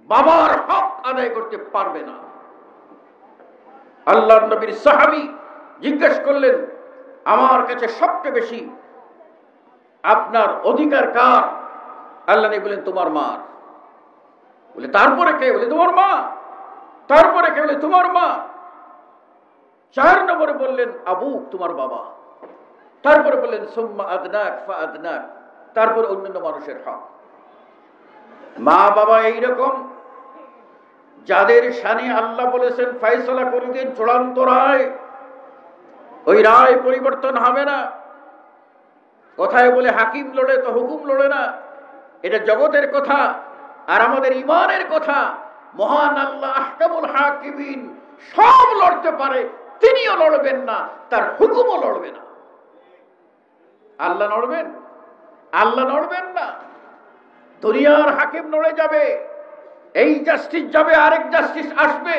S1: বাবার হক আদায় করতে পারবে না। আল্লাহর নবীর সাহাবী জিজ্ঞেস করলেন, আমার কাছে সবচেয়ে বেশি আপনার অধিকার কার? আল্লাহ নবী বলেন, তোমার মা। বলে তারপরে কে? বলে তোমার মা। তারপরে কে? বলে তোমার মা। 4 নম্বরে বললেন আবুক, তোমার বাবা। তারপরে বললেন সুম্মা আদনাক ফা আদনাক, তারপর অন্যান্য মানুষের হক। মা বাবা এইরকম যাদের শানে আল্লাহ বলেছেন ফয়সালা করে দিন চূড়ান্ত রায়, ওই রায় পরিবর্তন হবে না। কথায় বলে হাকিম লড়ে তো হুকুম লড়ে না, এটা জগতের কথা আর আমাদের ইমানের কথা। মহান আল্লাহ আহকামুল হাকিমিন, সব লড়তে পারে, তিনিও লড়বেন না, তার হুকুমও লড়বে না। আল্লাহ লড়বেন? আল্লাহ লড়বেন না। দুনিয়ার হাকিম লড়ে যাবে, এই জাস্টিস যাবে, আরেক জাস্টিস আসবে,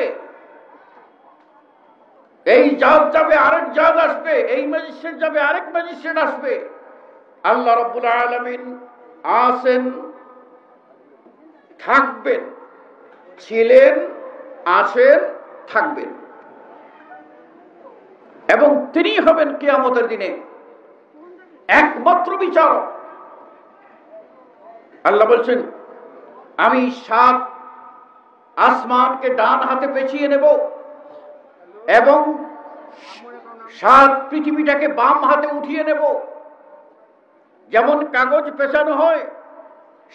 S1: এই জাজ যাবে, আরেক জাজ আসবে, এই ম্যাজিস্ট্রেট যাবে, আরেক ম্যাজিস্ট্রেট আসবে। আল্লাহ রাব্বুল আলামিন আছেন, থাকবেন, ছিলেন, আছেন, থাকবেন, এবং তিনি হবেন কিয়ামতের দিনে একমাত্র বিচারক। আল্লাহ বলছেন, আমি 7 আসমানকে ডান হাতে পেঁচিয়ে নেব এবং 7 পৃথিবীটাকে বাম হাতে উঠিয়ে নেব। যেমন কাগজ পেঁচানো হয়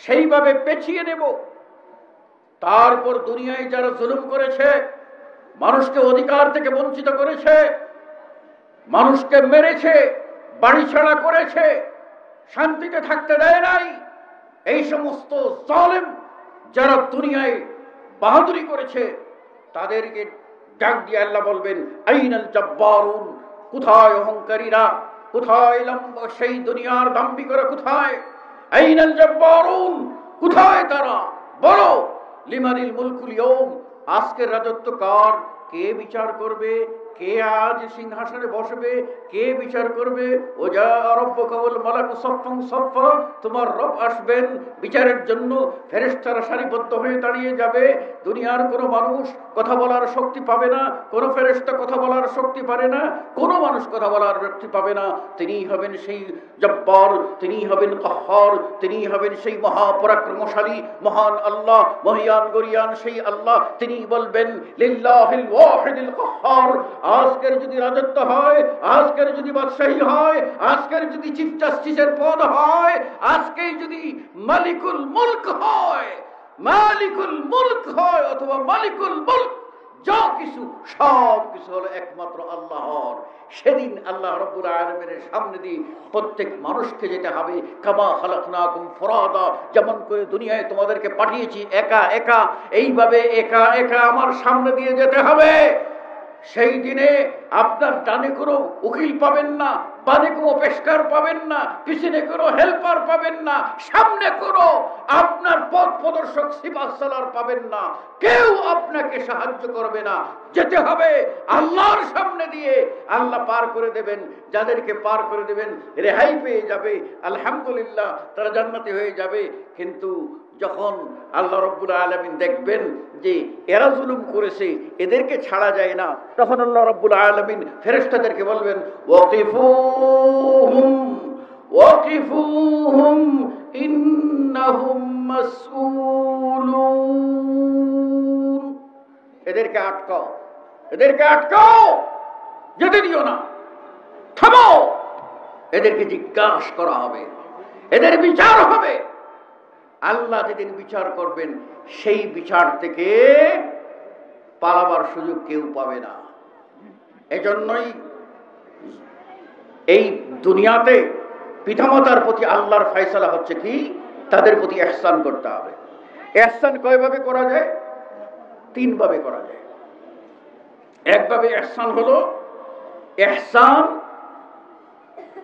S1: সেইভাবে পেঁচিয়ে নেব। তারপর দুনিয়ায় যারা জুলুম করেছে, মানুষকে অধিকার থেকে বঞ্চিত করেছে, মানুষকে মেরেছে, বাড়ি ছাড়া করেছে, শান্তিতে থাকতে দেয় নাই, এই সমস্ত জালেম যারা দুনিয়ায় বাহাদুরি করেছে, তাদেরকে ডাক দিয়ে আল্লাহ বলবেন, আইনাল জাব্বারুন, কোথায় অহংকারীরা, কোথায় সেই দুনিয়ার দাম্ভিকরা, কোথায়? আইনাল জাব্বারুন, কোথায় তারা? বলো, লিমানিল মুলকুল ইয়াউম, আজকের রাজত্ব কার? কে বিচার করবে? কে আজ সিংহাসনে বসবে? কে বিচার করবে? ওজা রাব্বুকা ওয়াল মালাকু সাফফান সাফফা, তোমার রব আসবেন বিচারের জন্য। ফেরেশতারা সারিবদ্ধ হয়ে দাঁড়িয়ে যাবে। দুনিয়ার কোনো মানুষ কথা বলার শক্তি পাবে না, কোনো ফেরেশতা কথা বলার শক্তি পাবে না, কোনো মানুষ কথা বলার শক্তি পাবে না। তিনিই হবেন সেই জব্বার, তিনিই হবেন কাহ্হার, তিনিই হবেন সেই মহাপরাক্রমশালী মহান আল্লাহ, মহিয়ান গরিয়ান সেই আল্লাহ। তিনি বলবেন লিল্লাহিল ওয়াহিদিল কাহ্হার। আজকের যদি রাজত্ব হয়, আজকের যদি বাদশাহী হয়, আজকের যদি চিফ জাস্টিসের পদ হয়, আজকেই যদি মালিকুল মুলক হয়, মালিকুল মুলক হয় অথবা মালিকুল মুলক, যা কিছু সব কিছু হলো একমাত্র আল্লাহর। সেদিন আল্লাহ রাব্বুল আলামিনের সামনে দিয়ে প্রত্যেক মানুষকে যেতে হবে। কামা খালাকনাকুম ফুরাদা, যেমন করে দুনিয়ায় তোমাদেরকে পাঠিয়েছি একা একা, এইভাবে একা একা আমার সামনে দিয়ে যেতে হবে। সেই দিনে আপনার ডানে কোনো উকিল পাবেন না, বামে কোনো পেশকার পাবেন না, পিছনে কোনো হেল্পার পাবেন না, সামনে কোনো আপনার পথ প্রদর্শক সিপাহ সালার পাবেন না। কেউ আপনাকে সাহায্য করবে না। যেতে হবে আল্লাহর সামনে দিয়ে। আল্লাহ পার করে দেবেন। যাদেরকে পার করে দেবেন রেহাই পেয়ে যাবে, আলহামদুলিল্লাহ, তারা জান্নাতি হয়ে যাবে। কিন্তু যখন আল্লাহ রাব্বুল আলামিন দেখবেন যে এরা জুলুম করেছে, এদেরকে ছাড়া যায় না, তখন আল্লাহ রাব্বুল আলামিন ফেরেশতাদেরকে বলবেন ওয়াকিফুহুম ওয়াকিফুহুম ইন্নাহুম মাসউলুন। এদেরকে আটকাও, এদেরকে আটকাও, যেতে দিও না, থামাও। এদেরকে জিজ্ঞাসা করা হবে, এদের বিচার হবে। আল্লাহ যেদিন বিচার করবেন, সেই বিচার থেকে পালাবার সুযোগ কেউ পাবে না। এজন্যই এই দুনিয়াতে পিতামাতার প্রতি আল্লাহর ফয়সালা হচ্ছে কি, তাদের প্রতি ইহসান করতে হবে। ইহসান কয়ভাবে করা যায়? তিনভাবে করা যায়। একভাবে ইহসান হলো ইহসান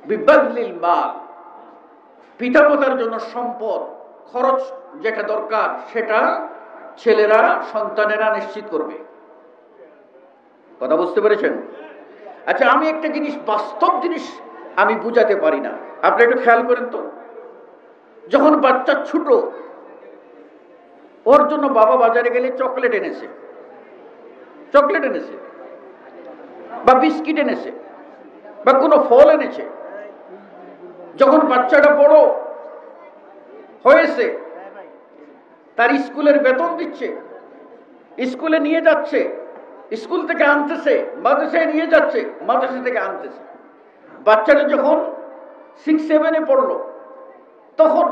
S1: বিবাদলিল মাল, পিতামাতার জন্য সম্পদ খরচ যেটা দরকার সেটা ছেলেরা সন্তানেরা নিশ্চিত করবে। কথা বুঝতে পেরেছেন? আচ্ছা, আমি একটা জিনিস, বাস্তব জিনিস আমি বুঝাতে পারি না, আপনি একটু খেয়াল করেন তো। যখন বাচ্চা ছোট, ওর জন্য বাবা বাজারে গেলে চকলেট এনেছে, চকলেট এনেছে বা বিস্কিট এনেছে বা কোনো ফল এনেছে। যখন বাচ্চাটা বড় হয়েছে, তার স্কুলের বেতন দিচ্ছে, স্কুলে নিয়ে যাচ্ছে, স্কুল থেকে আনতেছে, মাদ্রাসায় নিয়ে যাচ্ছে, মাদ্রাসা থেকে আনতেছে। বাচ্চাটা যখন 6-7-এ পড়লো, তখন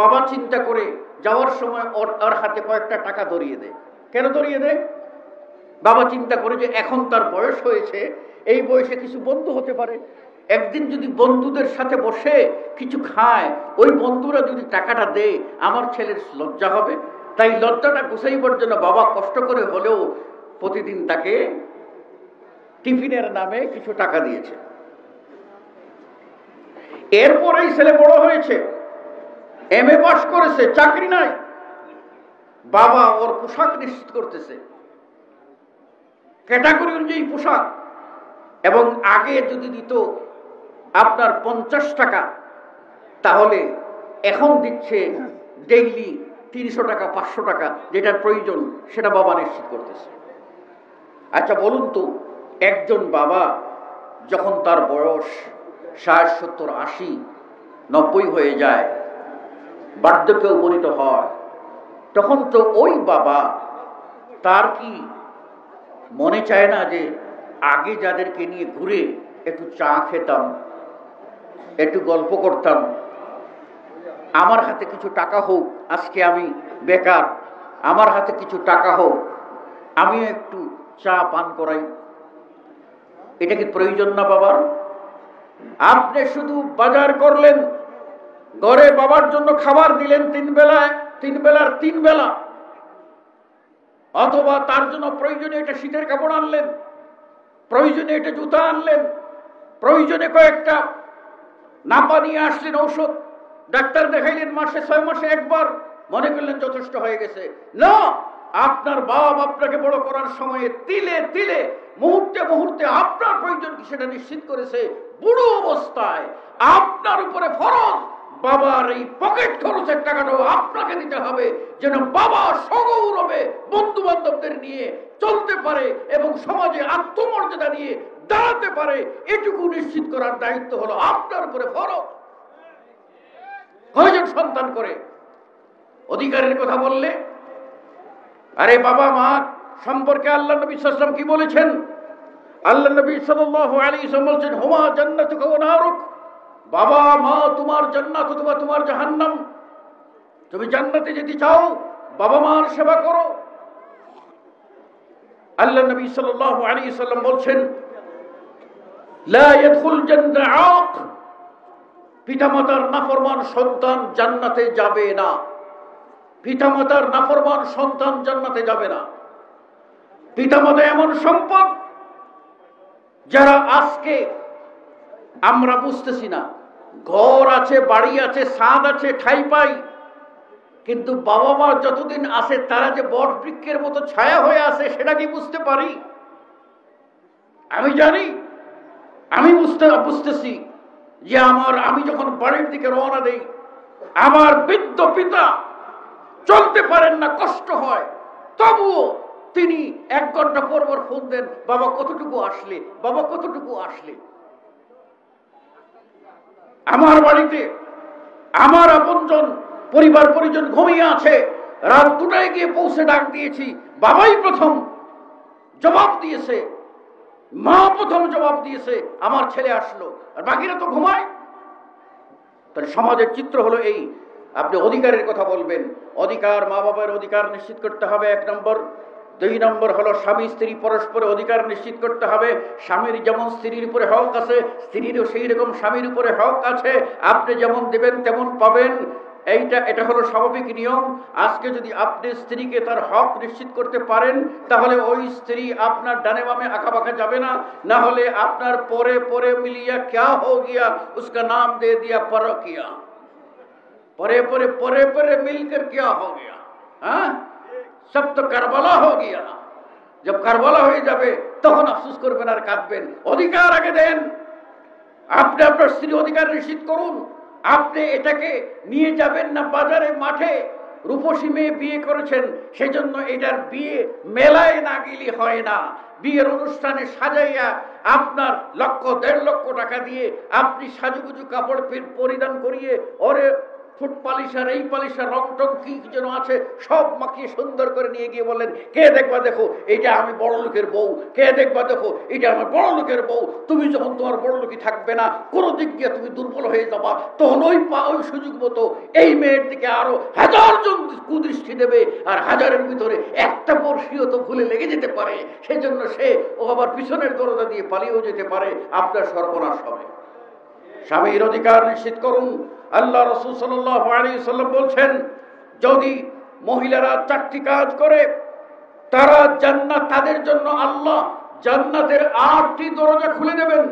S1: বাবা চিন্তা করে যাওয়ার সময় ওর হাতে কয়েকটা টাকা ধরিয়ে দেয়। কেন ধরিয়ে দেয়? বাবা চিন্তা করে যে এখন তার বয়স হয়েছে, এই বয়সে কিছু বন্ধু হতে পারে, একদিন যদি বন্ধুদের সাথে বসে কিছু খায়, ওই বন্ধুরা যদি টাকাটা দেয়, আমার ছেলের লজ্জা হবে। তাই লজ্জাটা গুছাইবার জন্য বাবা কষ্ট করে হলেও প্রতিদিন তাকে টিফিনের নামে কিছু টাকা দিয়েছে। এরপরেই ছেলে বড় হয়েছে, MA পাস করেছে, চাকরি নাই, বাবা ওর পোশাক নিশ্চিত করতেছে, ক্যাটাগরি অনুযায়ী পোশাক। এবং আগে যদি দিত আপনার 50 টাকা, তাহলে এখন দিচ্ছে ডেইলি 300 টাকা, 500 টাকা, যেটার প্রয়োজন সেটা বাবা নিশ্চিত করতেছে। আচ্ছা বলুন তো, একজন বাবা যখন তার বয়স 60, 70, 80, 90 হয়ে যায়, বার্ধক্যে উপনীত হয়, তখন তো ওই বাবা, তার কি মনে চায় না যে আগে যাদেরকে নিয়ে ঘুরে একটু চা খেতাম, একটু গল্প করতাম, আমার হাতে কিছু টাকা হোক, আজকে আমি বেকার, আমার হাতে কিছু টাকা হোক, আমিও একটু চা পান করাই? এটা কি প্রয়োজন না বাবার? আপনি শুধু বাজার করলেন, ঘরে বাবার জন্য খাবার দিলেন 3 বেলার 3 বেলা, অথবা তার জন্য প্রয়োজনে এটা শীতের কাপড় আনলেন, প্রয়োজনে এটা জুতা আনলেন, প্রয়োজনে কয়েকটা নাপা নিয়ে আসলেন, ঔষধ, ডাক্তার দেখাইলেন মাসে 6 মাসে একবার, মনে করলেন যথেষ্ট হয়ে গেছে। না, আপনার বাপ আপনাকে বড় করার সময়ে তিলে তিলে মুহূর্তে মুহূর্তে আপনার প্রয়োজন কি সেটা নিশ্চিত করেছে। বুড়ো অবস্থায় আপনার উপরে ফরজ বাবার এই পকেট খরচের টাকাটাও আপনাকে দিতে হবে, যেন বাবা সগৌরবে বন্ধু বান্ধবদের নিয়ে চলতে পারে এবং সমাজে আত্মমর্যাদা নিয়ে দাঁড়াতে পারে। এটুকু নিশ্চিত করার দায়িত্ব হলো আপনার উপরে ফরজ। কয়জন সন্তান করে? অধিকারের কথা বললে, আরে বাবা মা সম্পর্কে আল্লাহ নবী সাল্লাল্লাহু আলাইহি ওয়াসাল্লাম কি বলেছেন? আল্লাহ নবী সাল্লাল্লাহু আলাইহি ওয়াসাল্লাম বলেছেন, হুমা জান্নাতুকা ওয়া নারুক। বাবা মা তোমার জান্নাত অথবা তোমার জাহান্নাম। তুমি জান্নাতে যেতে চাও, বাবা মার সেবা করো। আল্লাহ নবী সাল্লাল্লাহু আলাইহি ওয়াসাল্লাম বলছেন, লা ইয়াদখুল জান্নাত আক। পিতামাতার নাফরমান সন্তান জান্নাতে যাবে না। পিতামাতার নাফরমান সন্তান জান্নাতে যাবে না। পিতামাতা এমন সম্পদ যারা আজকে আমরা বুঝতেছি না। ঘর আছে, বাড়ি আছে, ছাদ আছে, ঠাই পাই, কিন্তু বাবা মা যতদিন আছে তারা যে বট বৃক্ষের মতো ছায়া হয়ে আছে সেটা কি বুঝতে পারি? আমি জানি, আমি বুঝতেছি যে আমি যখন বাড়ির দিকে রওনা দেই, আমার বৃদ্ধ পিতা চলতে পারেন না, কষ্ট হয়, তবুও তিনি 1 ঘন্টা পর পর ফোন দেন, বাবা কতটুকু আসলে, বাবা কতটুকু আসলে। আমার বাড়িতে আমার আপনজন পরিবার পরিজন ঘুমিয়ে আছে, রাত 2টায় গিয়ে পৌঁছে ডাক দিয়েছি, বাবাই প্রথম জবাব দিয়েছে, মা প্রথম জবাব দিয়েছে, আমার ছেলে আসলো, আর বাকিরা তো ঘুমায়। তাহলে সমাজের চিত্র হলো এই। আপনি অধিকারের কথা বলবেন, অধিকার, মা বাবার অধিকার নিশ্চিত করতে হবে 1 নম্বর। 2 নম্বর হলো স্বামী স্ত্রী পরস্পর অধিকার নিশ্চিত করতে হবে। স্বামীর যেমন স্ত্রীর উপরে হক আছে, স্ত্রীরও সেই রকম স্বামীর উপরে হক আছে। আপনি যেমন দেবেন তেমন পাবেন, এটা হলো স্বাভাবিক নিয়ম। আজকে যদি আপনি স্ত্রীকে তার হক নিশ্চিত করতে পারেন, তাহলে ওই স্ত্রী আপনার ডানে বামে আঁকা বাঁকা যাবে না। না হলে আপনার পরে পরে মিলিয়া ক্যা হো গিয়া, উসকা নাম দে দিয়া পরকিয়া। পরে পরে পরে পরে মিলकर क्या हो गया? हाँ, सब तो करबला हो गया। जब करबला হয়ে যাবে তখন আফসোস করবেন আর কাঁদবেন। অধিকার আগে দেন, আপনি আপনার স্ত্রী অধিকার নিশ্চিত করুন। আপনি এটাকে নিয়ে যাবেন না বাজারে মাঠে, রূপসী মেয়ে বিয়ে করেছেন সেজন্য এটার বিয়ে মেলায় না গেলে হয় না। বিয়ের অনুষ্ঠানে সাজাইয়া আপনার 1,00,000 1,50,000 টাকা দিয়ে আপনি সাজুগুজু কাপড় পরিধান করিয়ে ওরে ফুট পালিশার, এই পালিশার, রং টং কি যেন আছে সব মাখিয়ে সুন্দর করে নিয়ে গিয়ে বললেন, কে দেখবা দেখো এটা আমি বড় লোকের বউ, কে দেখবা দেখো এটা আমার বড় লোকের বউ। তুমি যখন তোমার বড় লোকই থাকবে না, কোনো দিক দিয়ে তুমি দুর্বল হয়ে যাবা, তখন ওই সুযোগ মতো এই মেয়ের দিকে আরো 1000 জন কুদৃষ্টি দেবে, আর 1000-এর ভিতরে একটা বর্ষীয় তো ভুলে লেগে যেতে পারে। সেই জন্য সে ও আবার পিছনের দরজা দিয়ে পালিয়েও যেতে পারে, আপনার সর্বনাশ হবে। স্বামীর অধিকার নিশ্চিত করুন। আল্লাহ রাসূল সাল্লাল্লাহু আলাইহি ওয়াসাল্লাম বলছেন, যদি মহিলারা 4টি কাজ করে, তারা জান্নাত, তাদের জন্য আল্লাহ জান্নাতের 8টি দরজা খুলে দেবেন।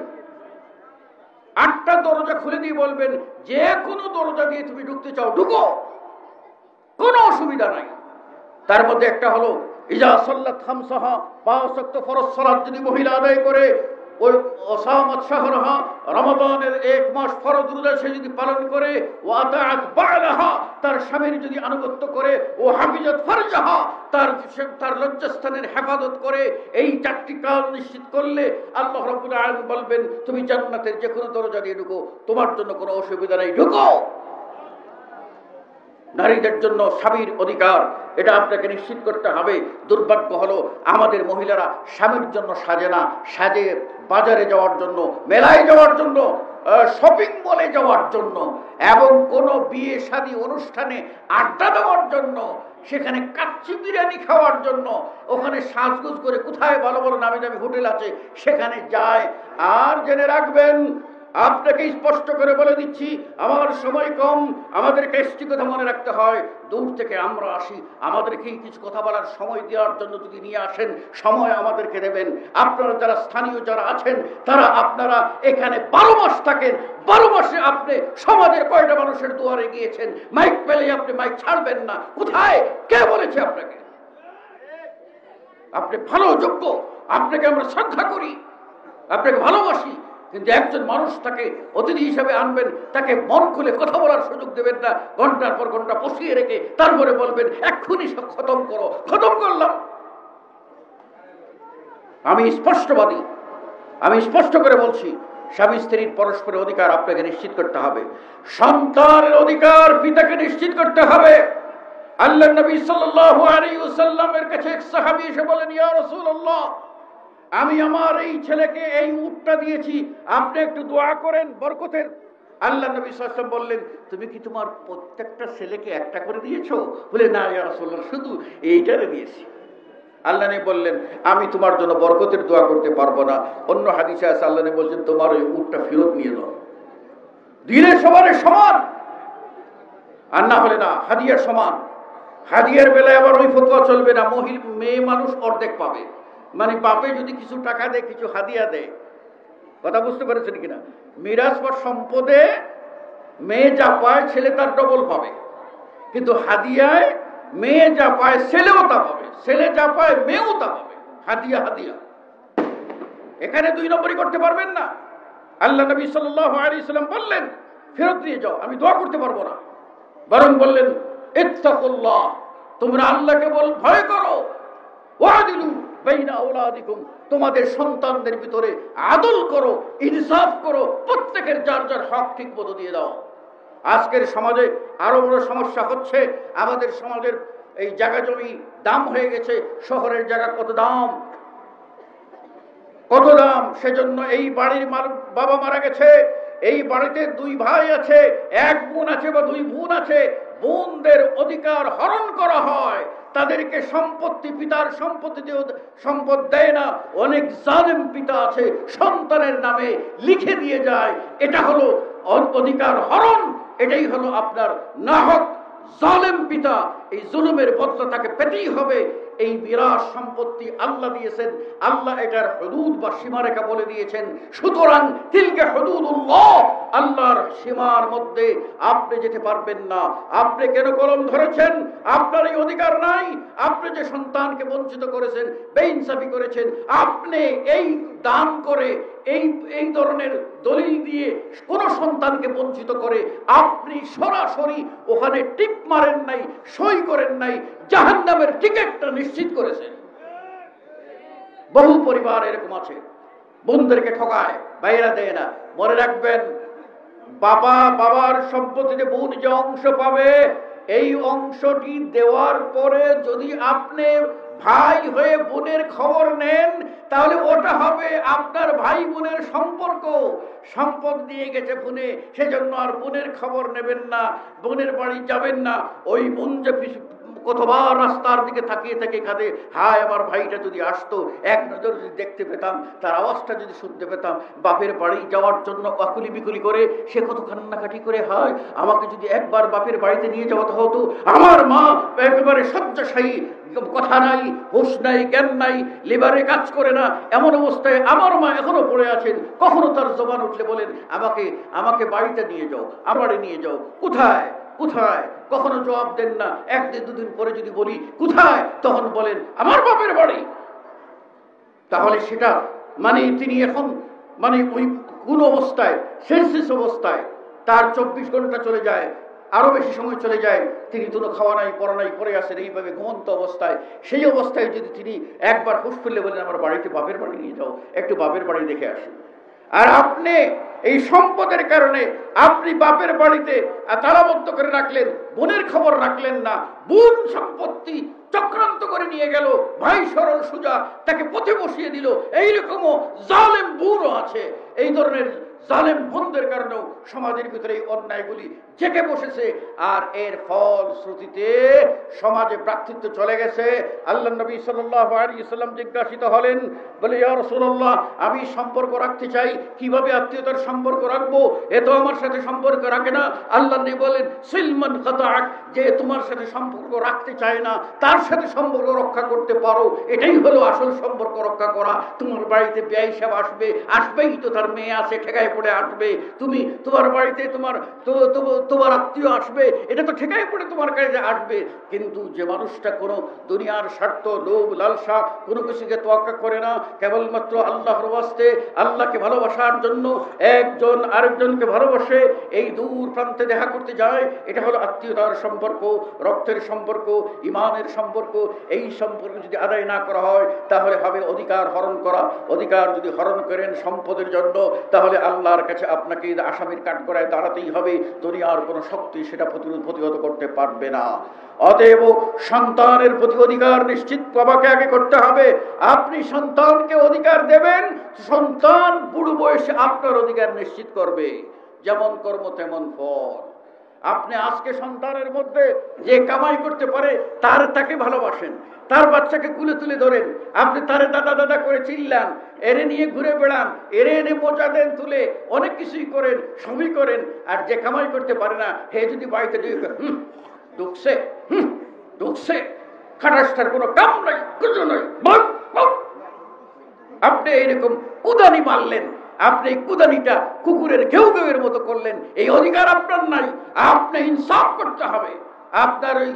S1: 8টা দরজা খুলে দিয়ে বলবেন, যে কোনো দরজা দিয়ে তুমি ঢুকতে চাও ঢুকো, কোনো অসুবিধা নাই। তার মধ্যে একটা হলো ইজা সাল্লাত খামসাহা, 5 ওয়াক্ত ফরজ সালাত যদি মহিলা আদায় করে, ওই ওসামাত শাহরহা, রমাদানের 1 মাস ফরজ রোজা সে যদি পালন করে, ও আতাআত বা'লাহা, তার স্বামীর যদি আনুগত্য করে, ও হাফিজাত ফারজাহা, তার লজ্জাস্থানের হেফাজত করে, এই 4টি কাজ নিশ্চিত করলে আল্লাহ রাব্বুল আলামিন বলবেন, তুমি জান্নাতের যে কোনো দরজা দিয়ে ঢুকো, তোমার জন্য কোনো অসুবিধা নেই, ঢুকো। নারীদের জন্য স্বামীর অধিকার, এটা আপনাকে নিশ্চিত করতে হবে। দুর্ভাগ্য হলো আমাদের মহিলারা স্বামীর জন্য সাজে না, সাজে বাজারে যাওয়ার জন্য, মেলায় যাওয়ার জন্য, শপিং মলে যাওয়ার জন্য, এবং কোনো বিয়ে শাদী অনুষ্ঠানে আড্ডা দেওয়ার জন্য, সেখানে কাচ্চি বিরিয়ানি খাওয়ার জন্য, ওখানে সাজগোজ করে কোথায় ভালো ভালো নামি দামি হোটেল আছে সেখানে যায়। আর জেনে রাখবেন, আপনাকে স্পষ্ট করে বলে দিচ্ছি, আমার সময় কম, আমাদেরকে একটি কথা মনে রাখতে হয়, দূর থেকে আমরা আসি, আমাদেরকে কিছু কথা বলার সময় দেওয়ার জন্য যদি নিয়ে আসেন, সময় আমাদেরকে দেবেন। আপনারা যারা স্থানীয় যারা আছেন, তারা আপনারা এখানে 12 মাস থাকেন, 12 মাসে আপনি সমাজের কয়টা মানুষের দুয়ারে গিয়েছেন? মাইক পেলে আপনি মাইক ছাড়বেন না। কোথায়? কে বলেছে আপনাকে? আপনি ভালো যোগ্য, আপনাকে আমরা শ্রদ্ধা করি, আপনাকে ভালোবাসি, কিন্তু একজন মানুষ তাকে অতিথি হিসাবে আনবেন, তাকে মন খুলে কথা বলার সুযোগ দেবেন না, ঘন্টার পর ঘন্টা বসিয়ে রেখে তারপরে বলবেন এক্ষুনি সব খতম করো। খতম করলাম? আমি স্পষ্টবাদী, আমি স্পষ্ট করে বলছি, স্বামী স্ত্রীর পরস্পরের অধিকার আপনাকে নিশ্চিত করতে হবে, সন্তানের অধিকার পিতাকে নিশ্চিত করতে হবে। আল্লাহ নবী সাল্লাল্লাহু আলাইহি ওয়াসাল্লামের কাছে এক সাহাবী এসে বলেন, ইয়া রাসূলুল্লাহ, আমি আমার এই ছেলেকে এই উটটা দিয়েছি, আপনি একটু দোয়া করেন বরকতের। আল্লাহ নবী সাল্লাল্লাহু আলাইহি ওয়াসাল্লাম বললেন, তুমি কি তোমার প্রত্যেকটা ছেলেকে একটা করে দিয়েছো? বলে, না ইয়া রাসূলুল্লাহ, শুধু এইটারে দিয়েছি। আল্লাহ নবী বললেন, আমি তোমার জন্য বরকতের দোয়া করতে পারবো না। অন্য হাদিসে আছে আল্লাহ নবী বলছেন, তোমার ওই উটটা ফেরত নিয়ে নাও। দিলে সবার সমান, আর না হলে না, হাদিয়ার সমান। হাদিয়ার বেলায় আবার ওই ফতোয়া চলবে না, মেয়ে মানুষ অর্ধেক পাবে, মানে বাপে যদি কিছু টাকা দেয়, কিছু হাদিয়া দেয়। কথা বুঝতে পেরেছেন কিনা? মিরাজ বা সম্পদে মেয়ে যা পায় ছেলে তার ডবল পাবে, কিন্তু হাদিয়ায় মেয়ে যা পায় ছেলেও তা পাবে, ছেলে যা পায় মেয়েও তা পাবে। হাদিয়া হাদিয়া, এখানে 2 নম্বরই করতে পারবেন না। আল্লাহ নবী সাল্লাল্লাহু আলাইহি ওয়াসাল্লাম বললেন, ফেরত দিয়ে যাও, আমি দোয়া করতে পারবো না। বরং বললেন, ইত্তাকুল্লাহ, তোমরা আল্লাহকে ভয় করো, ওয়াদিলু বাইনা আওলাদিকুম, তোমাদের সন্তানদের ভিতরে আদল করো, ইনসাফ করো, প্রত্যেকের যার যার হক ঠিক মতো দিয়ে দাও। আজকের সমাজে আরো বড় সমস্যা হচ্ছে, আমাদের সমাজের এই জায়গা জমি দাম হয়ে গেছে, শহরের জায়গা কত দাম, কত দাম। সেজন্য এই বাড়ির বাবা মারা গেছে, এই বাড়িতে 2 ভাই আছে, 1 বোন আছে বা 2 বোন আছে, বোনদের অধিকার হরণ করা হয়, তাদেরকে সম্পত্তি, পিতার সম্পত্তি দিয়ে সম্পদ দেয় না। অনেক জালেম পিতা আছে, সন্তানের নামে লিখে দিয়ে যায়। এটা হলো অধিকার হরণ, এটাই হলো আপনার নাহক জালেম পিতা। এই জুলুমের বদলা তাকে পেতেই হবে। এই বিরাট সম্পত্তি আল্লাহ দিয়েছেন, আল্লাহ এটার হুদুদ বা সীমারেখা বলে দিয়েছেন। সুতরাং তিলকা হুদুদুল্লাহ, আল্লাহর সীমার মধ্যে আপনি যেতে পারবেন না। আপনি কেন কলম ধরেছেন? আপনার এই অধিকার নাই। আপনি যে সন্তানকে বঞ্চিত করেছেন, বেইনসাফি করেছেন, আপনি এই দান করে এই ধরনের দলিল দিয়ে কোন সন্তানকে বঞ্চিত করে আপনি সরাসরি ওখানে টিপ মারেন নাই, সই করেন নাই, জাহান্নামের টিকেটটা নিশ্চিত করেছেন। বহু পরিবার এরকম আছে, বোনদেরকে ঠকায়, বাইরা দেয় না। মনে রাখবেন, বাবার সম্পত্তিতে বোন যে অংশ পাবে, এই অংশটি দেওয়ার পরে যদি আপনি ভাই হয়ে বোনের খবর নেন, তাহলে ওটা হবে আপনার ভাই বোনের সম্পর্ক। সম্পদ দিয়ে গেছে বোনে, সেজন্য আর বোনের খবর নেবেন না, বোনের বাড়ি যাবেন না। ওই বোন যে কতবার রাস্তার দিকে তাকিয়ে থেকে কাঁদে, হায় আমার ভাইটা যদি আসতো, এক নজর যদি দেখতে পেতাম, তার আওয়াজটা যদি শুনতে পেতাম। বাপের বাড়ি যাওয়ার জন্য আকুলি বিকুলি করে সে কত কান্নাকাটি করে, হায় আমাকে যদি একবার বাপের বাড়িতে নিয়ে যাওয়া হতো। আমার মা একেবারে শয্যাশায়ী, কথা নাই, হুঁশ নাই, জ্ঞান নাই, লিভারে কাজ করে না, এমন অবস্থায় আমার মা এখনো পড়ে আছেন। কখনো তার জবান উঠলে বলেন, আমাকে বাড়িতে নিয়ে যাও, আমারে নিয়ে যাও। কোথায় কোথায়? কখনো জবাব দেন না। 1 দিন 2 দিন পরে যদি বলি কোথায়, তখন বলেন আমার বাপের বাড়ি। তাহলে সেটা মানে তিনি এখন মানে ওই কোন অবস্থায়, সেন্সিস অবস্থায়, তার 24 ঘন্টা চলে যায়, আরো বেশি সময় চলে যায়, তিনি কোনো খাওয়া নাই, পড়া নাই, পড়ে আসেন এইভাবে ঘুমন্ত অবস্থায়। সেই অবস্থায় যদি তিনি একবার হুঁশ ফেললে বলেন আমার বাড়িতে বাপের বাড়ি নিয়ে যাও, একটু বাপের বাড়ি দেখে আসুন। আর আপনি এই সম্পদের কারণে আপনি বাপের বাড়িতে তালাবদ্ধ করে রাখলেন, বোনের খবর রাখলেন না, বোন সম্পত্তি চক্রান্ত করে নিয়ে গেল, ভাই সরল সুজা তাকে পথে বসিয়ে দিল। এইরকমও জালেম বোনও আছে। এই ধরনের জালেম বন্ধের কারণেও সমাজের ভিতরে এই অন্যায়গুলি জেগে বসেছে, আর এর ফলশ্রুতিতে সমাজে ভ্রাতৃত্ব চলে গেছে। আল্লাহ নবী সাল্লাল্লাহু আলাইহি ওয়াসাল্লাম জিজ্ঞাসিত হলেন, বলে ইয়া রাসূলুল্লাহ, আমি সম্পর্ক রাখতে চাই, কিভাবে আত্মীয়তার সম্পর্ক রাখবো? এ তো আমার সাথে সম্পর্ক রাখে না। আল্লাহ নবী বলেন, সিলমান কাতাআক, যে তোমার সাথে সম্পর্ক রাখতে চায় না তার সাথে সম্পর্ক রক্ষা করতে পারো, এটাই হলো আসল সম্পর্ক রক্ষা করা। তোমার বাড়িতে ব্যয় সাহেব আসবে, আসবেই তো, তার মেয়ে আছে ঠেকায় পড়ে আসবে। তুমি তোমার বাড়িতে তোমার আত্মীয় আসবে, এটা তো ঠেকায় পড়ে তোমার কাছে আসবে। কিন্তু যে মানুষটা কোনো দুনিয়ার স্বার্থ, লোভ, লালসা কোনো কিছুকে তোয়াক্কা করে না, কেবলমাত্র আল্লাহর ওয়াস্তে, আল্লাহকে ভালোবাসার জন্য একজন আরেকজনকে ভালোবাসে, এই দূর প্রান্তে দেখা করতে যায়, এটা হলো আত্মীয়তার সম্পর্ক, রক্তের সম্পর্ক, ইমানের সম্পর্ক। এই সম্পর্ক যদি আদায় না করা হয় তাহলে হবে অধিকার হরণ করা। অধিকার যদি হরণ করেন সম্পদের জন্য, তাহলে আল্লাহর কাছে আপনাকে আসামির কাঠগড়ায় দাঁড়াতেই হবে। দুনিয়ার কোনো শক্তি সেটা প্রতিহত করতে পারবে না। অতএব সন্তানের প্রতি অধিকার নিশ্চিত বাবাকে আগে করতে হবে। আপনি সন্তানকে অধিকার দেবেন, সন্তান বুড়ো বয়সে আপনার অধিকার নিশ্চিত করবে। যেমন কর্ম তেমন ফল। আপনি আজকে সন্তানের মধ্যে যে কামাই করতে পারে তাকে ভালোবাসেন, তার বাচ্চাকে কুলে তুলে ধরেন, আপনি তারে দাদা দাদা করে চিল্লান, এরে নিয়ে ঘুরে বেড়ান, এরে এনে মোজা দেন তুলে, অনেক কিছুই করেন, সবই করেন। আর যে কামাই করতে পারে না, হে যদি বাড়িতে ঢুকছে ঢুকছে, খাটাসটার কোনো কাম নাই, কিছু নাই, আপনি এইরকম কুদানি মারলেন, আপনি কুদানিটা কুকুরের ঘেউ ঘেউয়ের মতো করলেন। এই অধিকার আপনার নাই। আপনি ইনসাফ করতে হবে। আপনার ওই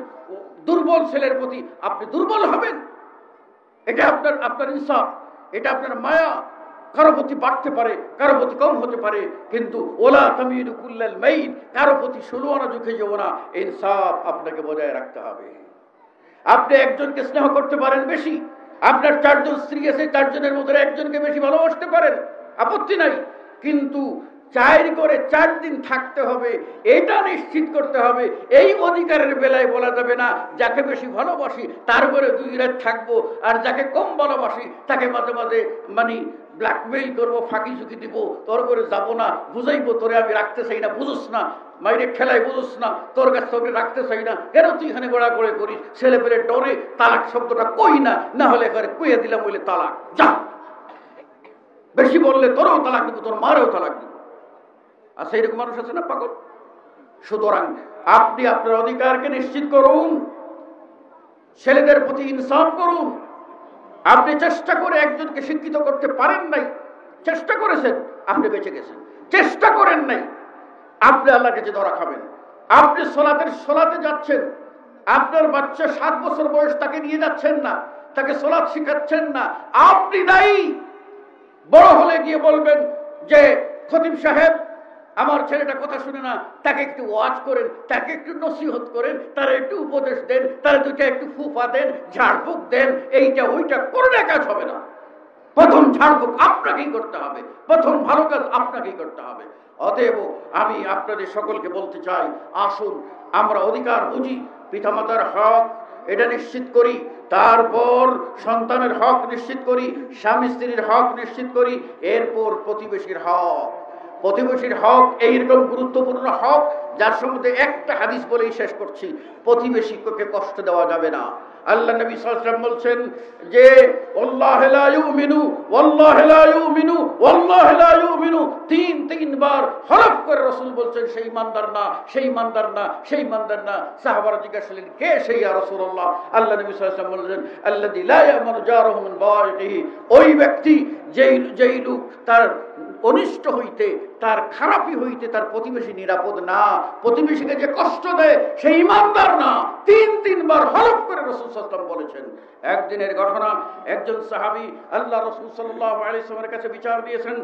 S1: দুর্বল ছেলের প্রতি আপনি দুর্বল হবেন, এটা আপনার ইনসাফ, এটা আপনার মায়া। কারো প্রতি বাড়তে পারে, কারো প্রতি কম হতে পারে, কিন্তু ওলা তামিলু কুল্লাল মাইল, কারো প্রতি 16 আনা ঝুঁকে যাবো না। ইনসাফ আপনাকে বজায় রাখতে হবে। আপনি একজনকে স্নেহ করতে পারেন বেশি, আপনার 4 জন স্ত্রী আছে, 4 জনের মধ্যে একজনকে বেশি ভালোবাসতে পারেন, আপত্তি নাই। কিন্তু 4 করে 4 দিন থাকতে হবে, এটা নিশ্চিত করতে হবে। এই অধিকারের বেলায় বলা যাবে না যাকে বেশি ভালোবাসি তার করে 2 রাত থাকবো, আর যাকে কম ভালোবাসি তাকে মাঝে মাঝে ব্ল্যাকমেইল করবো, ফাঁকি ঝুঁকি দিব, তোর করে যাবো না, বুঝাইবো তোরে আমি রাখতে চাই না, বুঝুস না, মাইরে খেলাই বুঝুস না, তোর কাছে তোকে রাখতে চাই না, কেন তুই এখানে গোড়া করে করিস? ছেলে পেলে ডরে তালাক শব্দটা কই না, না হলে এখানে কইয়া দিলাম বলে তালাক, যা, বেশি বললে তোরও তালাক দিব, তোর মারেও তালাক দিব। আচ্ছা, এরকম মানুষ আছে না পাগল? সুতরাং আপনি আপনার অধিকারকে নিশ্চিত করুন, ছেলেদের প্রতি ইনসাফ করুন। আপনি চেষ্টা করে একজনকে শিক্ষিত করতে পারেন নাই, চেষ্টা করেছেন, আপনি বেঁচে গেছেন। চেষ্টা করেন নাই, আপনি আল্লাহর কাছে ধরা খাবেন। আপনি সোলাতে যাচ্ছেন, আপনার বাচ্চা 7 বছর বয়স, তাকে নিয়ে যাচ্ছেন না, তাকে সোলাত শিখাচ্ছেন না, আপনি দায়ী। বড় হলে গিয়ে বলবেন যে খতিব সাহেব আমার ছেলেটা কথা শুনে না, তাকে একটু ওয়াজ করেন, তাকে একটু নসিহত করেন, তারা একটু উপদেশ দেন, তারা দুইটা একটু ফুফা দেন, ঝাড়ফুঁক দেন, এইটা ওইটা করলে কাজ হবে না। প্রথম ঝাড়ফুঁক আপনাকেই করতে হবে, প্রথম ভালো কাজ আপনাকেই করতে হবে। অতএব আমি আপনাদের সকলকে বলতে চাই, আসুন আমরা অধিকার বুঝি, পিতামাতার হক এটা নিশ্চিত করি, তারপর সন্তানের হক নিশ্চিত করি, স্বামী স্ত্রীর হক নিশ্চিত করি, এরপর প্রতিবেশীর হক। প্রতিবেশীর হক এইরকম গুরুত্বপূর্ণ হক, যার সম্বন্ধে একটা হাদিস বলেই শেষ করছি, প্রতিবেশীকে কষ্ট দেওয়া যাবে না। আল্লাহ নবী সাল্লাল্লাহু আলাইহি ওয়াসাল্লাম বলছেন যে ওয়াল্লাহি লা ইউমিনু, ওয়াল্লাহি লা ইউমিনু, ওয়াল্লাহি লা ইউমিনু, 3 বার হলফ করে রাসূল বলছেন সেই ইমানদার না, সেই ইমানদার না, সেই ইমানদার না। সাহাবারা জিজ্ঞাসা করলেন, কে সেই ইয়া রাসূলুল্লাহ? আল্লাহ নবী সাল্লাল্লাহু আলাইহি ওয়াসাল্লাম বলছেন আল্লাযী লা ইয়ামানু জারুহু মিন বাওয়াইহি, ওই ব্যক্তি যেই লোক তার অনিষ্ট হইতে, তার খারাপি হইতে তার প্রতিবেশী নিরাপদ না, প্রতিবেশীকে যে কষ্ট দেয় সেই ইমানদার না। 3 বার হলফ করে রাসূল সাল্লাল্লাহু আলাইহি ওয়াসাল্লাম বলেছেন। একদিনের ঘটনা, একজন সাহাবী আল্লাহ রাসূল সাল্লাল্লাহু আলাইহি ওয়াসাল্লামের কাছে বিচার দিয়েছেন,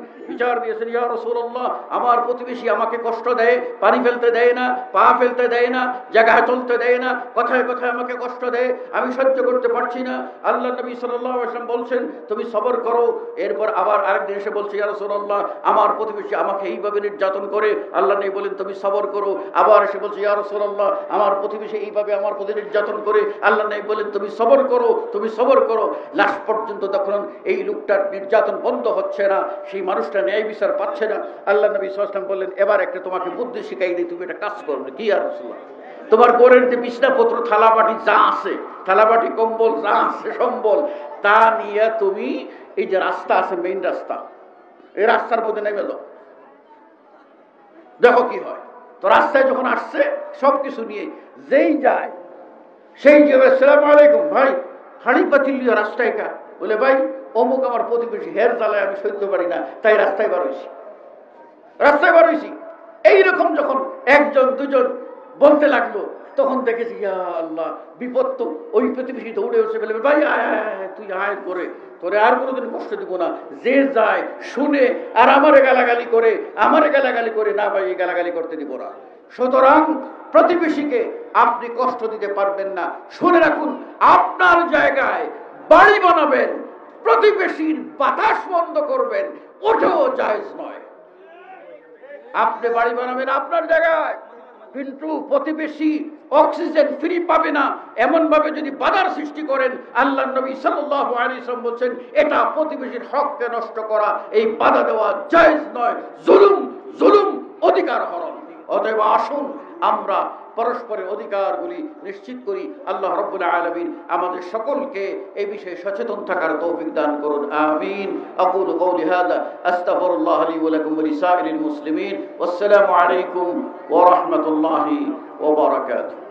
S1: ইয়া রাসূলুল্লাহ, আমার প্রতিবেশী আমাকে কষ্ট দেয়, পানি ফেলতে দেয় না, পা ফেলতে দেয় না, জায়গায় চলতে দেয় না, কথায় কথায় আমাকে কষ্ট দেয়, আমি সহ্য করতে পারছি না। আল্লাহ নবী সাল্লাল্লাহু আলাইহি ওয়াসাল্লাম বলছেন তুমি সবর করো। এরপর আবার আরেকদিন এসে বলছে, ইয়া রাসূলুল্লাহ, আমার প্রতিবেশী আমাকে এইভাবে নির্যাতন করে, আল্লাহ নবী বলেন তুমি সবর করো। আবার সে বলছে ইয়া রাসূলুল্লাহ আমার প্রতিবেশী এইভাবে আমার প্রতি নির্যাতন করে, আল্লাহ নবী বলেন তুমি সবর করো, তুমি সবর করো। লাস্ট পর্যন্ত যখন এই লোকটার নির্যাতন বন্ধ হচ্ছে না, সেই মানুষটা ন্যায় বিচার পাচ্ছে না, আল্লাহ নবী সাল্লাল্লাহু আলাইহি ওয়াসাল্লাম বললেন এবার একটা তোমাকে বুদ্ধি শিখাই দিই, তুমি একটা কাজ করো। কি ইয়া রাসূলুল্লাহ? তোমার ঘরের যে বিছনাপত্র থালাবাটি যা আছে, থালাবাটি কম্বল যা আছে সম্বল, তা নিয়ে তুমি এই যে রাস্তা আছে, মেইন রাস্তা, এই রাস্তার মধ্যে নেমে যাও, দেখো কি হয়। তো রাস্তায় যখন আসছে সবকিছু নিয়ে যেই যায় সেই যে আসসালামু আলাইকুম ভাই, হাঁড়ি পাতিল নিয়ে রাস্তায় কা বলে ভাই অমুক আমার প্রতিবেশী, হের জ্বালায় আমি সহ্য পারি না, তাই রাস্তায় বার হয়েছি, রাস্তায় বার হয়েছি। এইরকম যখন একজন দুজন বলতে লাগলো, তখন দেখেছি ইয়া আল্লাহ বিপদ। তো ওই প্রতিবেশী দৌড়ে উঠছে, বলে ভাই আয় আয় তুই আয় করে, তোরে আর কোনোদিন কষ্ট দিব না। যে যায় শুনে আর আমারে গালাগালি করে, আমারে গালাগালি করে, না ভাই গালাগালি করতে দিব না। সুতরাং প্রতিবেশীকে আপনি কষ্ট দিতে পারবেন না। শুনে রাখুন, আপনার জায়গায় বাড়ি বানাবেন, প্রতিবেশীর বাতাস বন্ধ করবেন, ওটাও জায়েজ নয়। আপনি বাড়ি বানাবেন আপনার জায়গায়, কিন্তু প্রতিবেশী অক্সিজেন ফ্রি পাবে না এমন ভাবে যদি বাধার সৃষ্টি করেন, আল্লাহর নবী সাল্লাল্লাহু আলাইহি ওয়াসাল্লাম বলেন এটা প্রতিবেশীর হককে নষ্ট করা, এই বাধা দেওয়া জায়েজ নয়, জুলুম, জুলুম, অধিকার হরণ। অতএব আসুন আমরা পরস্পরের অধিকারগুলি নিশ্চিত করি। আল্লাহ রাব্বুল আলামিন আমাদের সকলকে এই বিষয়ে সচেতন থাকার তৌফিক দান করুন, আমিন। আকুলু কওলি হাযা আস্তাগফিরুল্লাহ লি ওয়া লাকুম ওয়া লিসাইরিল মুসলিমিন। ওয়াসসালামু আলাইকুম ওয়া রাহমাতুল্লাহি ওয়া বারাকাতুহু।